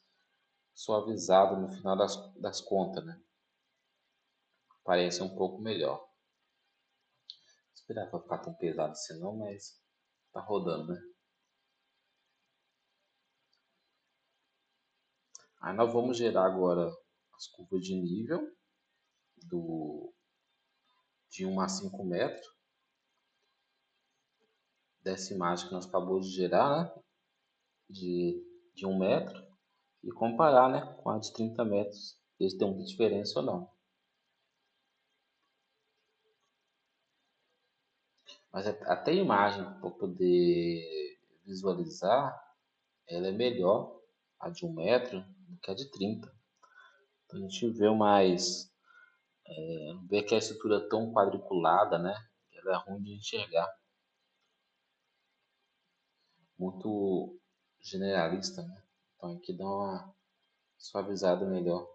suavizado no final das contas, né? Parece um pouco melhor. Vou esperar para ficar tão pesado assim não, mas tá rodando, né? Aí nós vamos gerar agora as curvas de nível de 1 a 5 metros dessa imagem que nós acabamos de gerar, né? De 1 metro e comparar, né, com a de 30 metros, ver se tem muita diferença ou não. Mas até a imagem, para poder visualizar, ela é melhor, a de 1 metro, do que a de 30. Então a gente vê vê que a estrutura é tão quadriculada, né? Ela é ruim de enxergar. Muito generalista, né? Então aqui dá uma suavizada melhor.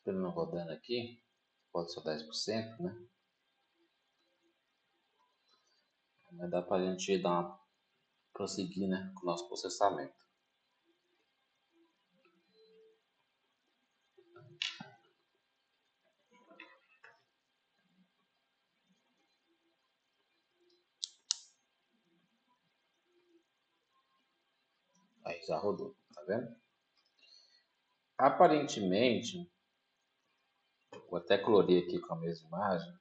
esperando rodando aqui, pode ser 10%, né? Mas dá pra gente dar uma prosseguir, né, com o nosso processamento. Aí já rodou, tá vendo? Aparentemente, vou até colorir aqui com a mesma imagem,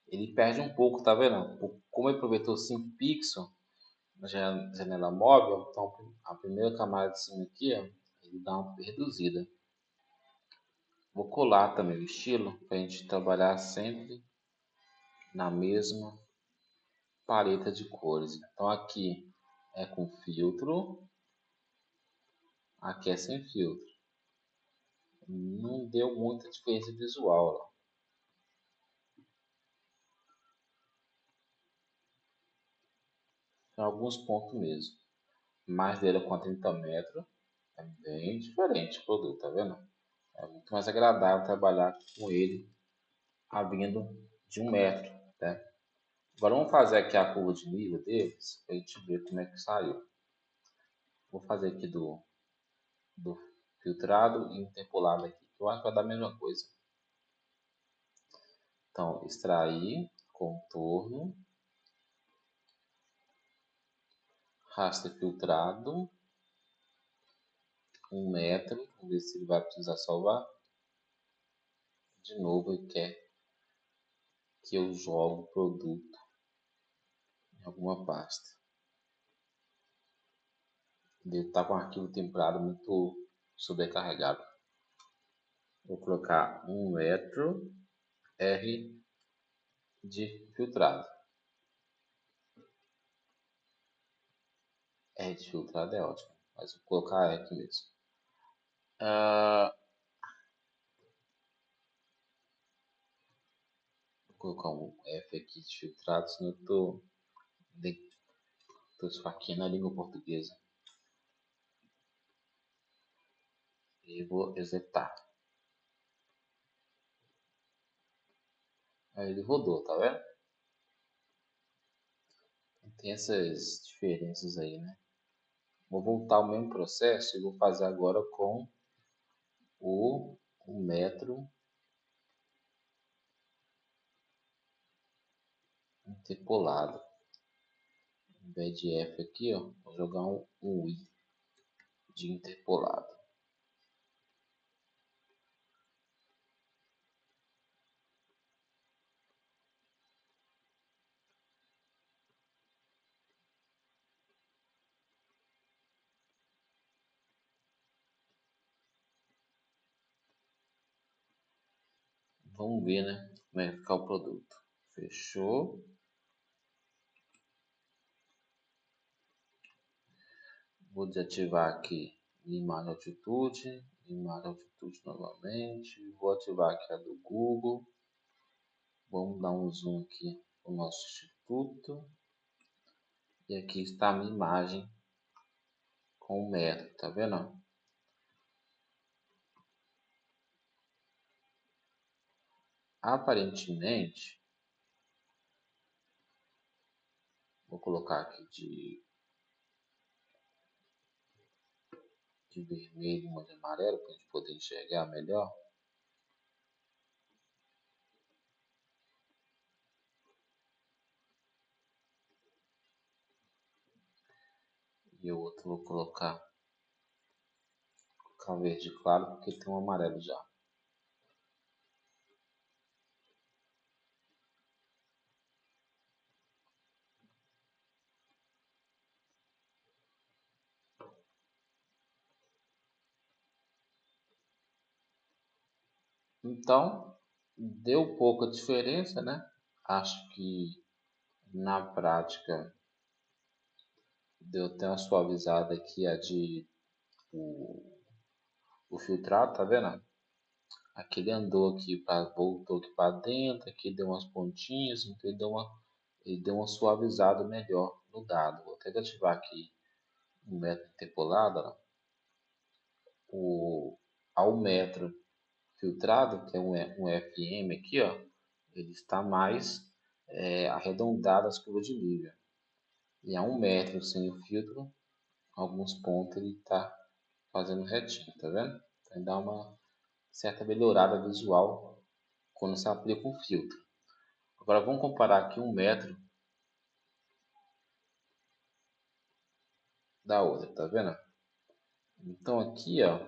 ele perde um pouco, tá vendo? Como ele aproveitou 5 pixels na janela móvel, então a primeira camada de cima aqui, ó, ele dá uma reduzida. Vou colar também o estilo para a gente trabalhar sempre na mesma paleta de cores. Então aqui é com filtro, aqui é sem filtro. Não deu muita diferença visual, ó. Tem alguns pontos mesmo. Mais dele com 30 metros. É bem diferente o produto, tá vendo? É muito mais agradável trabalhar com ele abrindo de 1 metro, né? Agora vamos fazer aqui a curva de nível deles, para a gente ver como é que saiu. Vou fazer aqui do filtrado e interpolado aqui, que eu acho que vai dar a mesma coisa. Então, extrair, contorno, raster filtrado, 1 metro, vamos ver se ele vai precisar salvar. De novo, ele quer que eu jogue o produto em alguma pasta. Ele está com o arquivo temperado muito sobrecarregado. Vou colocar 1 metro R de filtrado. R de filtrado é ótimo, mas vou colocar aqui mesmo. Vou colocar um F aqui de filtrado, senão eu tô esfaqueando a língua portuguesa. E vou executar. Aí ele rodou, tá vendo? Tem essas diferenças aí, né? Vou voltar ao mesmo processo e vou fazer agora com o 1 metro interpolado. Em vez de F aqui, ó, vou jogar um I de interpolado. Vamos ver, né, como é que fica o produto. Fechou. Vou desativar aqui imagem altitude, imagem altitude novamente. Vou ativar aqui a do Google. Vamos dar um zoom aqui no nosso instituto. E aqui está a minha imagem com o metro, tá vendo? Aparentemente, vou colocar aqui de vermelho e uma de amarelo para a gente poder enxergar melhor. E o outro vou colocar verde claro porque tem um amarelo já. Então, deu pouca diferença, né? Acho que na prática deu até uma suavizada aqui o filtrado, tá vendo? Aqui ele andou aqui, voltou aqui para dentro, aqui deu umas pontinhas, então ele deu uma suavizada melhor no dado. Vou até ativar aqui o metro interpolado, ó. Ao metro filtrado, que é um FM aqui, ó, ele está mais arredondado as curvas de nível. E a 1 metro sem o filtro, alguns pontos ele está fazendo retinho, tá vendo? Então dá uma certa melhorada visual quando você aplica um filtro. Agora vamos comparar aqui 1 metro da outra, tá vendo? Então aqui, ó,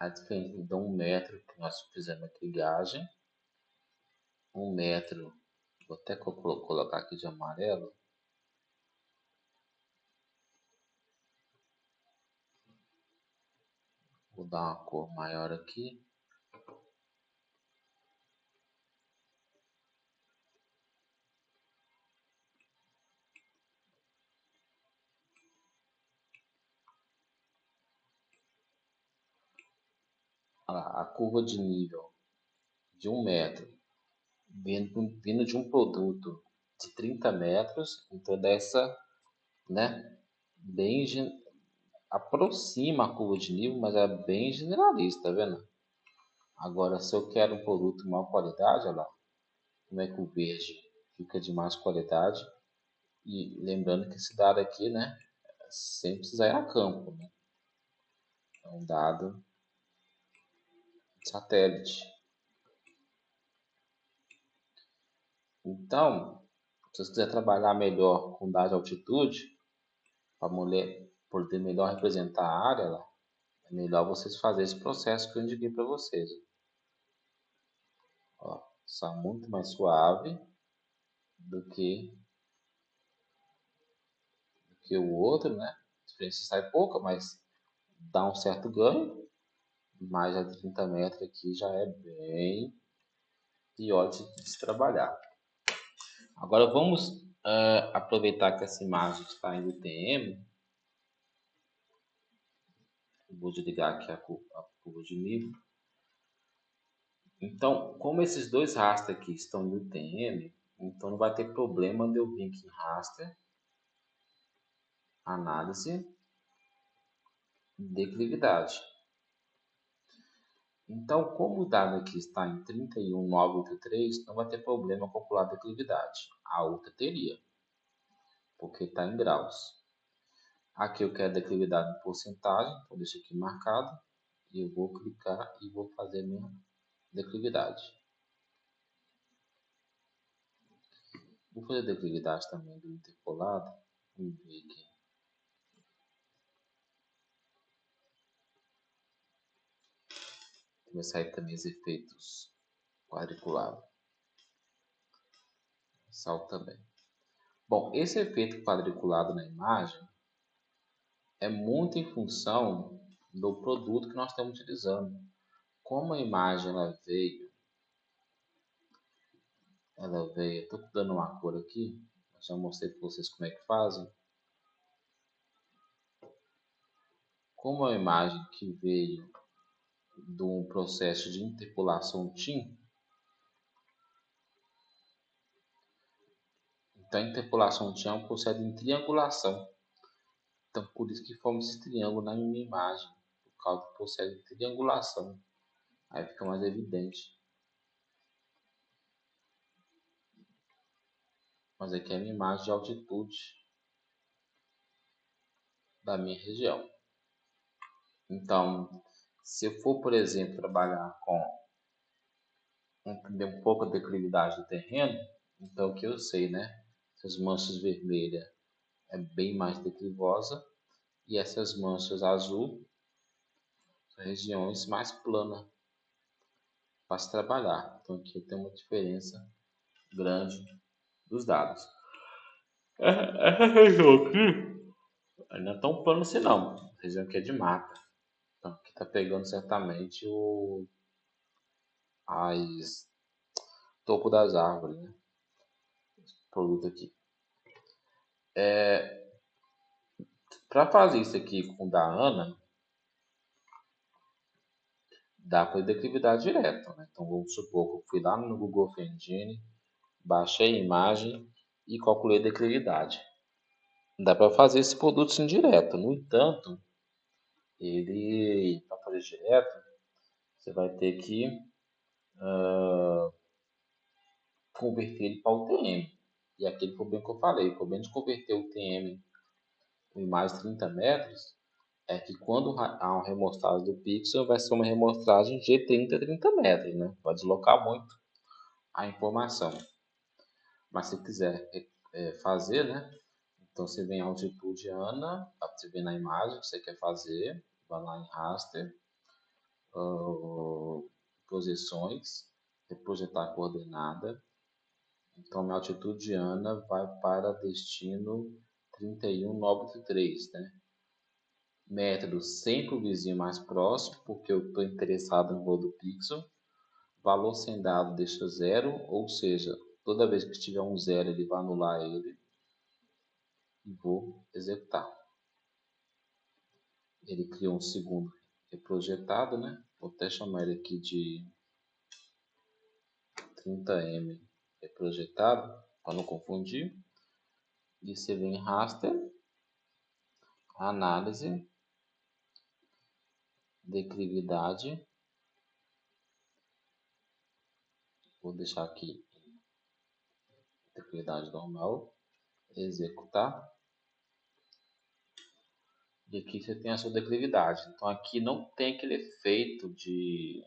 a diferença de 1 metro que nós fizemos a trigagem, 1 metro, vou até colocar aqui de amarelo, vou dar uma cor maior aqui. A curva de nível de 1 metro vindo de um produto de 30 metros, então dessa, né, bem aproxima a curva de nível, mas é bem generalista, tá vendo? Agora, se eu quero um produto de maior qualidade, olha lá, como é que o verde fica de mais qualidade. E lembrando que esse dado aqui, né, sem precisar ir a campo, né? É um dado de satélite. Então, se você quiser trabalhar melhor com dados de altitude, para poder melhor representar a área, lá, é melhor vocês fazerem esse processo que eu indiquei para vocês. Ó, está muito mais suave do que o outro, né? A diferença sai pouca, mas dá um certo ganho. Mas a 30 metros aqui já é bem pior de se trabalhar. Agora vamos aproveitar que essa imagem está em UTM. Vou desligar aqui a curva de nível. Então, como esses dois rastros aqui estão em UTM, então não vai ter problema de eu vir aqui em raster, análise, declividade. Então, como o dado aqui está em 31.983, não vai ter problema calcular a declividade. A outra teria, porque está em graus. Aqui eu quero a declividade em porcentagem, então deixa aqui marcado. E eu vou clicar e vou fazer minha declividade. Vou fazer a declividade também do interpolado. Vamos ver aqui. Vai sair também os efeitos quadriculados. Salto também. Bom, esse efeito quadriculado na imagem é muito em função do produto que nós estamos utilizando. Como a imagem estou dando uma cor aqui, já mostrei para vocês como é que fazem. Como a imagem que veio de um processo de interpolação TIM, então a interpolação TIM é um processo de triangulação. Então por isso que forma esse triângulo na minha imagem, por causa do processo de triangulação. Aí fica mais evidente. Mas aqui é a minha imagem de altitude da minha região. Então, se eu for, por exemplo, trabalhar com um pouco de declividade do terreno, então o que eu sei, né? Essas manchas vermelhas é bem mais declivosa e essas manchas azul são regiões mais planas para se trabalhar. Então aqui tem uma diferença grande dos dados. Essa região aqui não é tão plano assim não. A região aqui é de mata. Então aqui está pegando certamente as topo das árvores, né? Produto aqui. Para fazer isso aqui com o da Ana, dá para declividade direta, né? Então vamos supor que eu fui lá no Google Engine, baixei a imagem e calculei a declividade. Dá para fazer esse produto sim direto. No entanto, ele, para fazer direto, você vai ter que converter ele para UTM. E aquele foi bem que eu falei, o problema de converter o UTM em mais 30 metros é que quando há uma remostragem do pixel, vai ser uma remostragem de 30 a 30 metros, né? Vai deslocar muito a informação. Mas se quiser fazer, né? Então você vem em altitudiana, você vê na imagem que você quer fazer, vai lá em raster, posições, reprojetar a coordenada. Então minha altitudiana vai para destino 3193, né? Métodos sempre o vizinho mais próximo, porque eu estou interessado no voo do pixel. Valor sem dado deixa zero, ou seja, toda vez que tiver um zero ele vai anular ele e vou executar. Ele criou um segundo reprojetado, né? Vou até chamar ele aqui de 30M reprojetado, para não confundir. E você vem em raster, análise, declividade. Vou deixar aqui declividade normal, executar. E aqui você tem a sua declividade. Então aqui não tem aquele efeito de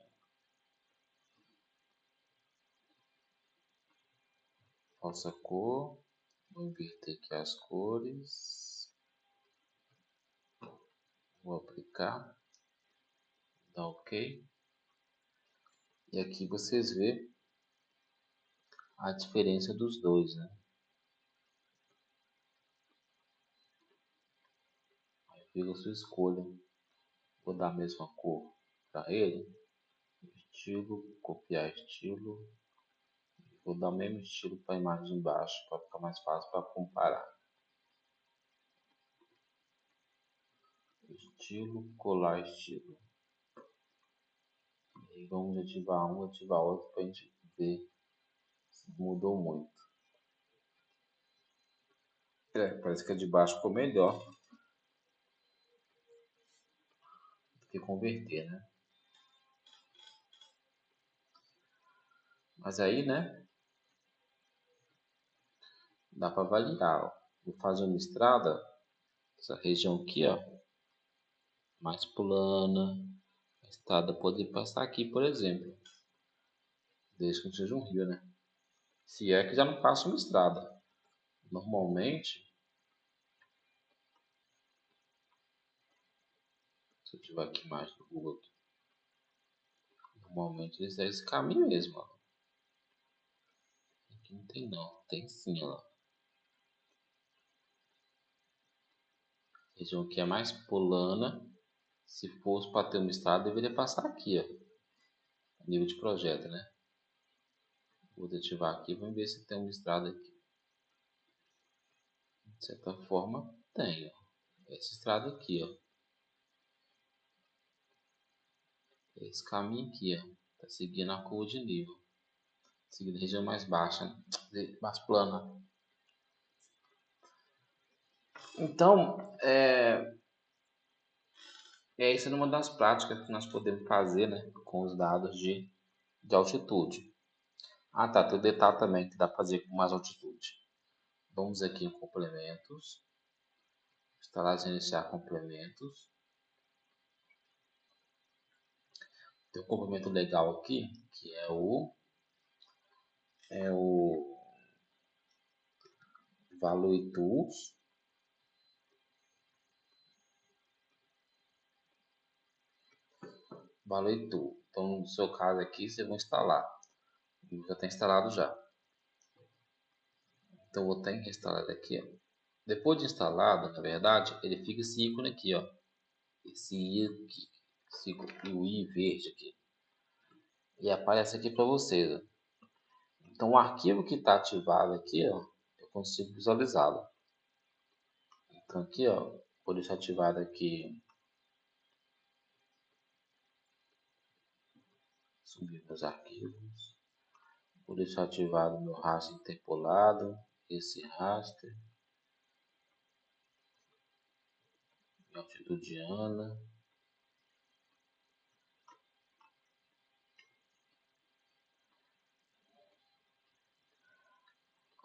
falsa cor. Vou inverter aqui as cores. Vou aplicar. Dá OK. E aqui vocês vê a diferença dos dois, né? Aí fica a sua escolha. Vou dar a mesma cor para ele. Estilo, copiar estilo. Vou dar o mesmo estilo para a imagem de baixo, para ficar mais fácil para comparar. Estilo, colar estilo. E vamos ativar um, ativar outro para a gente ver se mudou muito. Parece que a de baixo ficou melhor do que converter, né? Mas aí, né? Dá para avaliar. Ó. Vou fazer uma estrada, essa região aqui, ó, mais plana. A estrada pode passar aqui, por exemplo. Desde que não seja um rio, né? Se é que já não passa uma estrada. Normalmente, se eu tiver aqui mais no Google, normalmente eles é esse caminho mesmo. Ó. Aqui não tem não, tem sim, ó. A região aqui é mais plana. Se fosse para ter uma estrada, deveria passar aqui, ó. Nível de projeto, né? Vou ativar aqui, vamos ver se tem uma estrada aqui. De certa forma, tem, ó. Essa estrada aqui, ó. Esse caminho aqui, ó. Tá seguindo a curva de nível. Seguindo a região mais baixa, mais plana. Então, isso é uma das práticas que nós podemos fazer, né? Com os dados de altitude. Ah, tá. Tem o detalhe também que dá para fazer com mais altitude. Vamos aqui em complementos. Instalar e iniciar complementos. Tem um complemento legal aqui, que é o Value Tools. Value Tool. Então, no seu caso aqui, você vai instalar. Já está instalado já. Então, vou estar em restaurar aqui, ó. Depois de instalado, na verdade, ele fica esse ícone aqui, ó. Esse ícone, o i verde aqui. E aparece aqui para vocês, ó. Então, o arquivo que está ativado aqui, ó, eu consigo visualizá-lo. Então, aqui, ó, vou deixar ativado aqui. Subir meus arquivos. Vou deixar ativado meu raster interpolado. Esse raster. Minha altitudiana.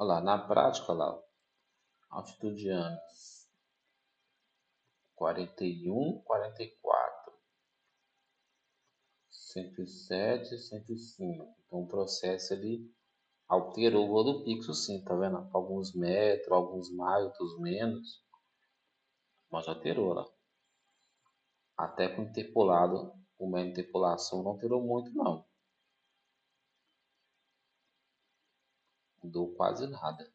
Olha lá, na prática, lá, altitudiana 41, 44, 107, 105. Então o processo ele alterou o valor do pixel, sim, tá vendo? Alguns metros, alguns mais, outros menos, mas alterou lá. Até com interpolado, com a interpolação não alterou muito, não. Mudou quase nada.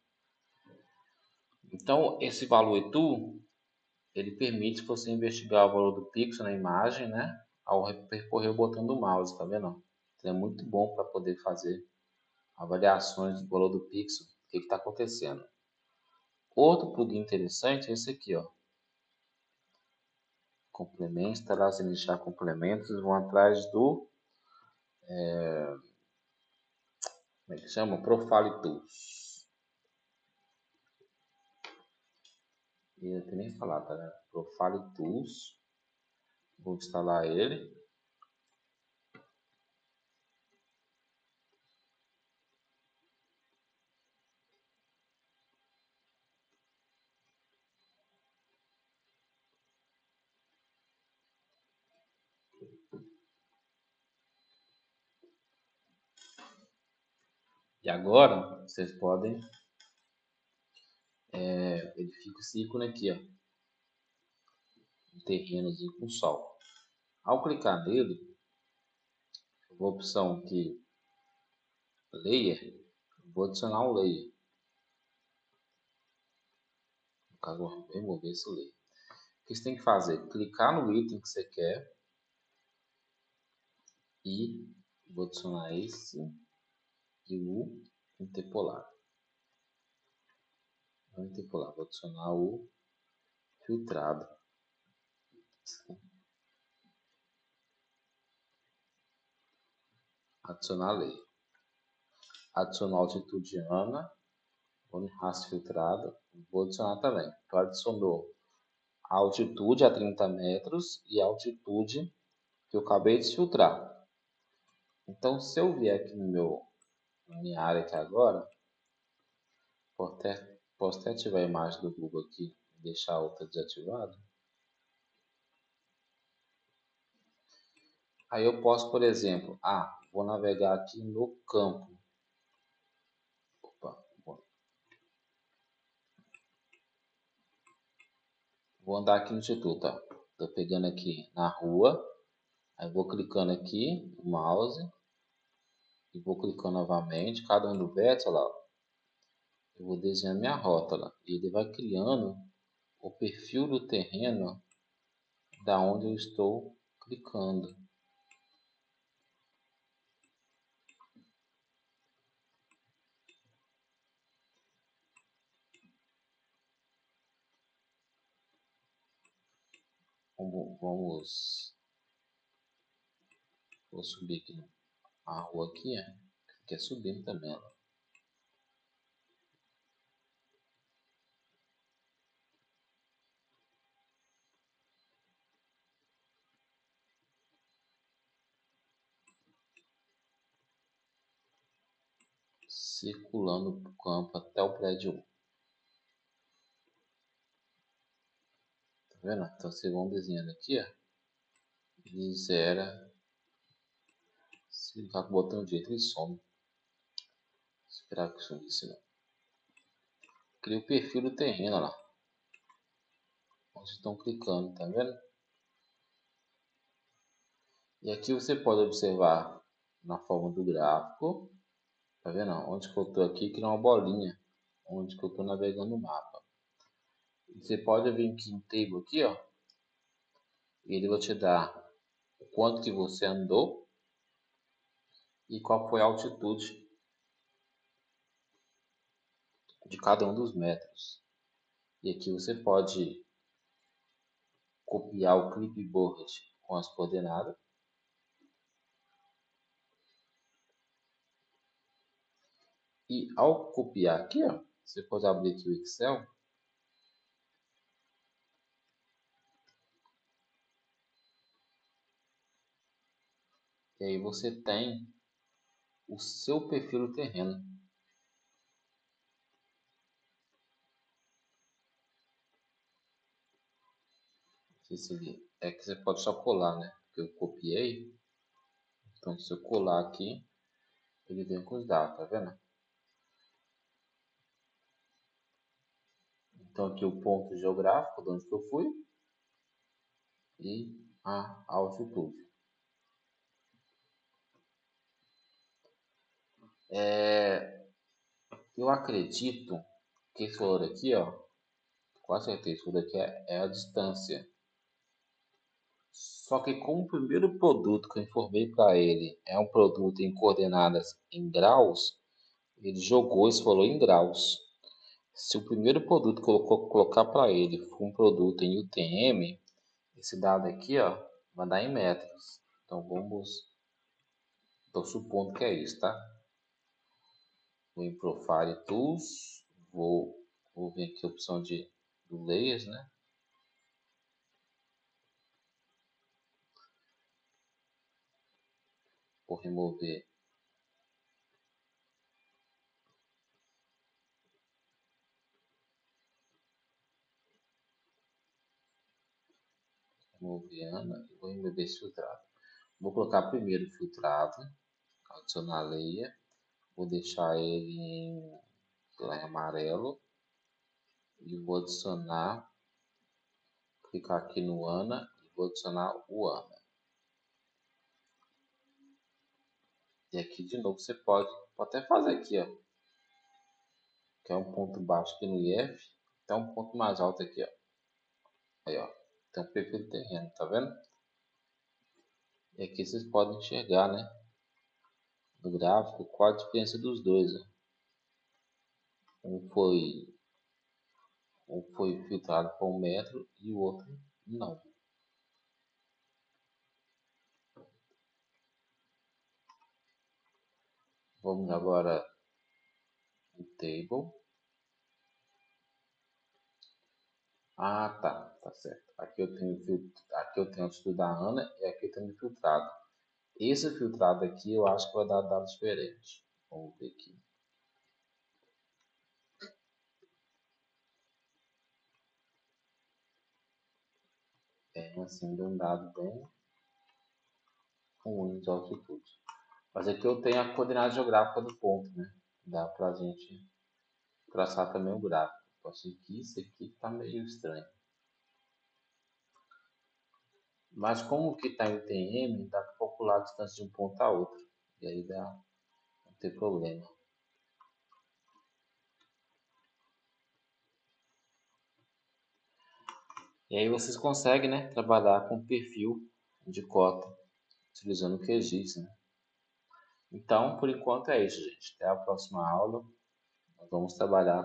Então, esse valor ETU, ele permite você investigar o valor do pixel na imagem, né? Ao percorrer o botão do mouse, tá vendo? Então, é muito bom para poder fazer avaliações do valor do pixel, o que está acontecendo. Outro plugin interessante é esse aqui, ó. Complementos, está lá, se iniciar complementos, vão atrás do, como é que chama? Profile Tools. E eu tenho nem falar, tá vendo? Profile Tools. Vou instalar ele. E agora, vocês podem, ele fica esse ícone aqui, ó. Um terrenozinho com sol. Ao clicar nele, eu vou opção aqui, Layer, vou adicionar um layer. No caso, vou remover esse layer. O que você tem que fazer? Clicar no item que você quer e vou adicionar esse e o interpolar. Vou interpolar, vou adicionar o filtrado. Adicionar layer. Adicionar altitudiana, vou raça filtrada, vou adicionar também. Então adicionou a altitude a 30 metros e a altitude que eu acabei de filtrar. Então, se eu vier aqui na minha área aqui agora, posso até ativar a imagem do Google aqui e deixar a outra desativada. Aí eu posso, por exemplo, vou navegar aqui no campo. Opa, vou andar aqui no instituto, ó. Tô pegando aqui na rua, aí vou clicando aqui no mouse e vou clicando novamente, cada um do vértice, olha lá, eu vou desenhar minha rota lá, e ele vai criando o perfil do terreno da onde eu estou clicando. Vou subir aqui a rua aqui, que é subindo também, ó. Circulando o campo até o prédio 1. Tá vendo? Então vocês vão desenhando aqui, ó. Ele zera. Se clicar com o botão direito, ele some. Esperar que sumisse, não. Cria o perfil do terreno lá. Onde estão clicando, tá vendo? E aqui você pode observar na forma do gráfico, tá vendo? Onde que eu tô aqui, cria uma bolinha. Onde que eu tô navegando no mapa. E você pode vir aqui em table aqui, ó. E ele vai te dar o quanto que você andou e qual foi a altitude de cada um dos metros. E aqui você pode copiar o clipboard com as coordenadas. E ao copiar aqui, ó, você pode abrir aqui o Excel. E aí você tem o seu perfil do terreno. é que você pode só colar, né? Porque eu copiei. Então, se eu colar aqui, ele vem com os dados, tá vendo? Então, aqui o ponto geográfico de onde que eu fui e a altitude. Eu acredito que esse valor aqui, ó, com certeza, isso daqui é a distância. Só que como o primeiro produto que eu informei para ele é um produto em coordenadas em graus, ele jogou esse valor em graus. Se o primeiro produto que eu colocar para ele for um produto em UTM, esse dado aqui, ó, vai dar em metros. Então estou supondo que é isso, tá? Vou em Profile Tools, vou vir aqui a opção do Layers, né? Vou remover Ana e vou remover esse filtrado. Vou colocar primeiro o filtrado, adicionar layer, vou deixar ele em amarelo e vou adicionar, clicar aqui no Ana e vou adicionar o Ana. E aqui de novo você pode até fazer aqui, ó, que é um ponto baixo aqui no IF, até um ponto mais alto aqui, ó. Aí, ó, tem um perfil do terreno, tá vendo? E aqui vocês podem enxergar, né, no gráfico, qual a diferença dos dois, ó. Um foi filtrado por 1 metro e o outro não. Vamos agora no table. Ah, tá certo. Aqui eu tenho o estudo da Ana e aqui eu tenho filtrado. Esse filtrado aqui eu acho que vai dar dados diferentes. Vamos ver aqui. Tem assim um dado bem ruim de altitude. Mas aqui eu tenho a coordenada geográfica do ponto, né? Dá pra gente traçar também o gráfico. Posso dizer que isso aqui tá meio estranho. Mas como que está em TM, dá para calcular a distância de um ponto a outro. E aí não tem problema. E aí vocês conseguem, né, trabalhar com perfil de cota, utilizando o QGIS, né? Então, por enquanto é isso, gente. Até a próxima aula. Nós vamos trabalhar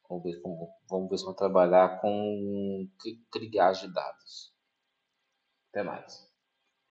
vamos ver se vamos trabalhar com triagem de dados. Até mais.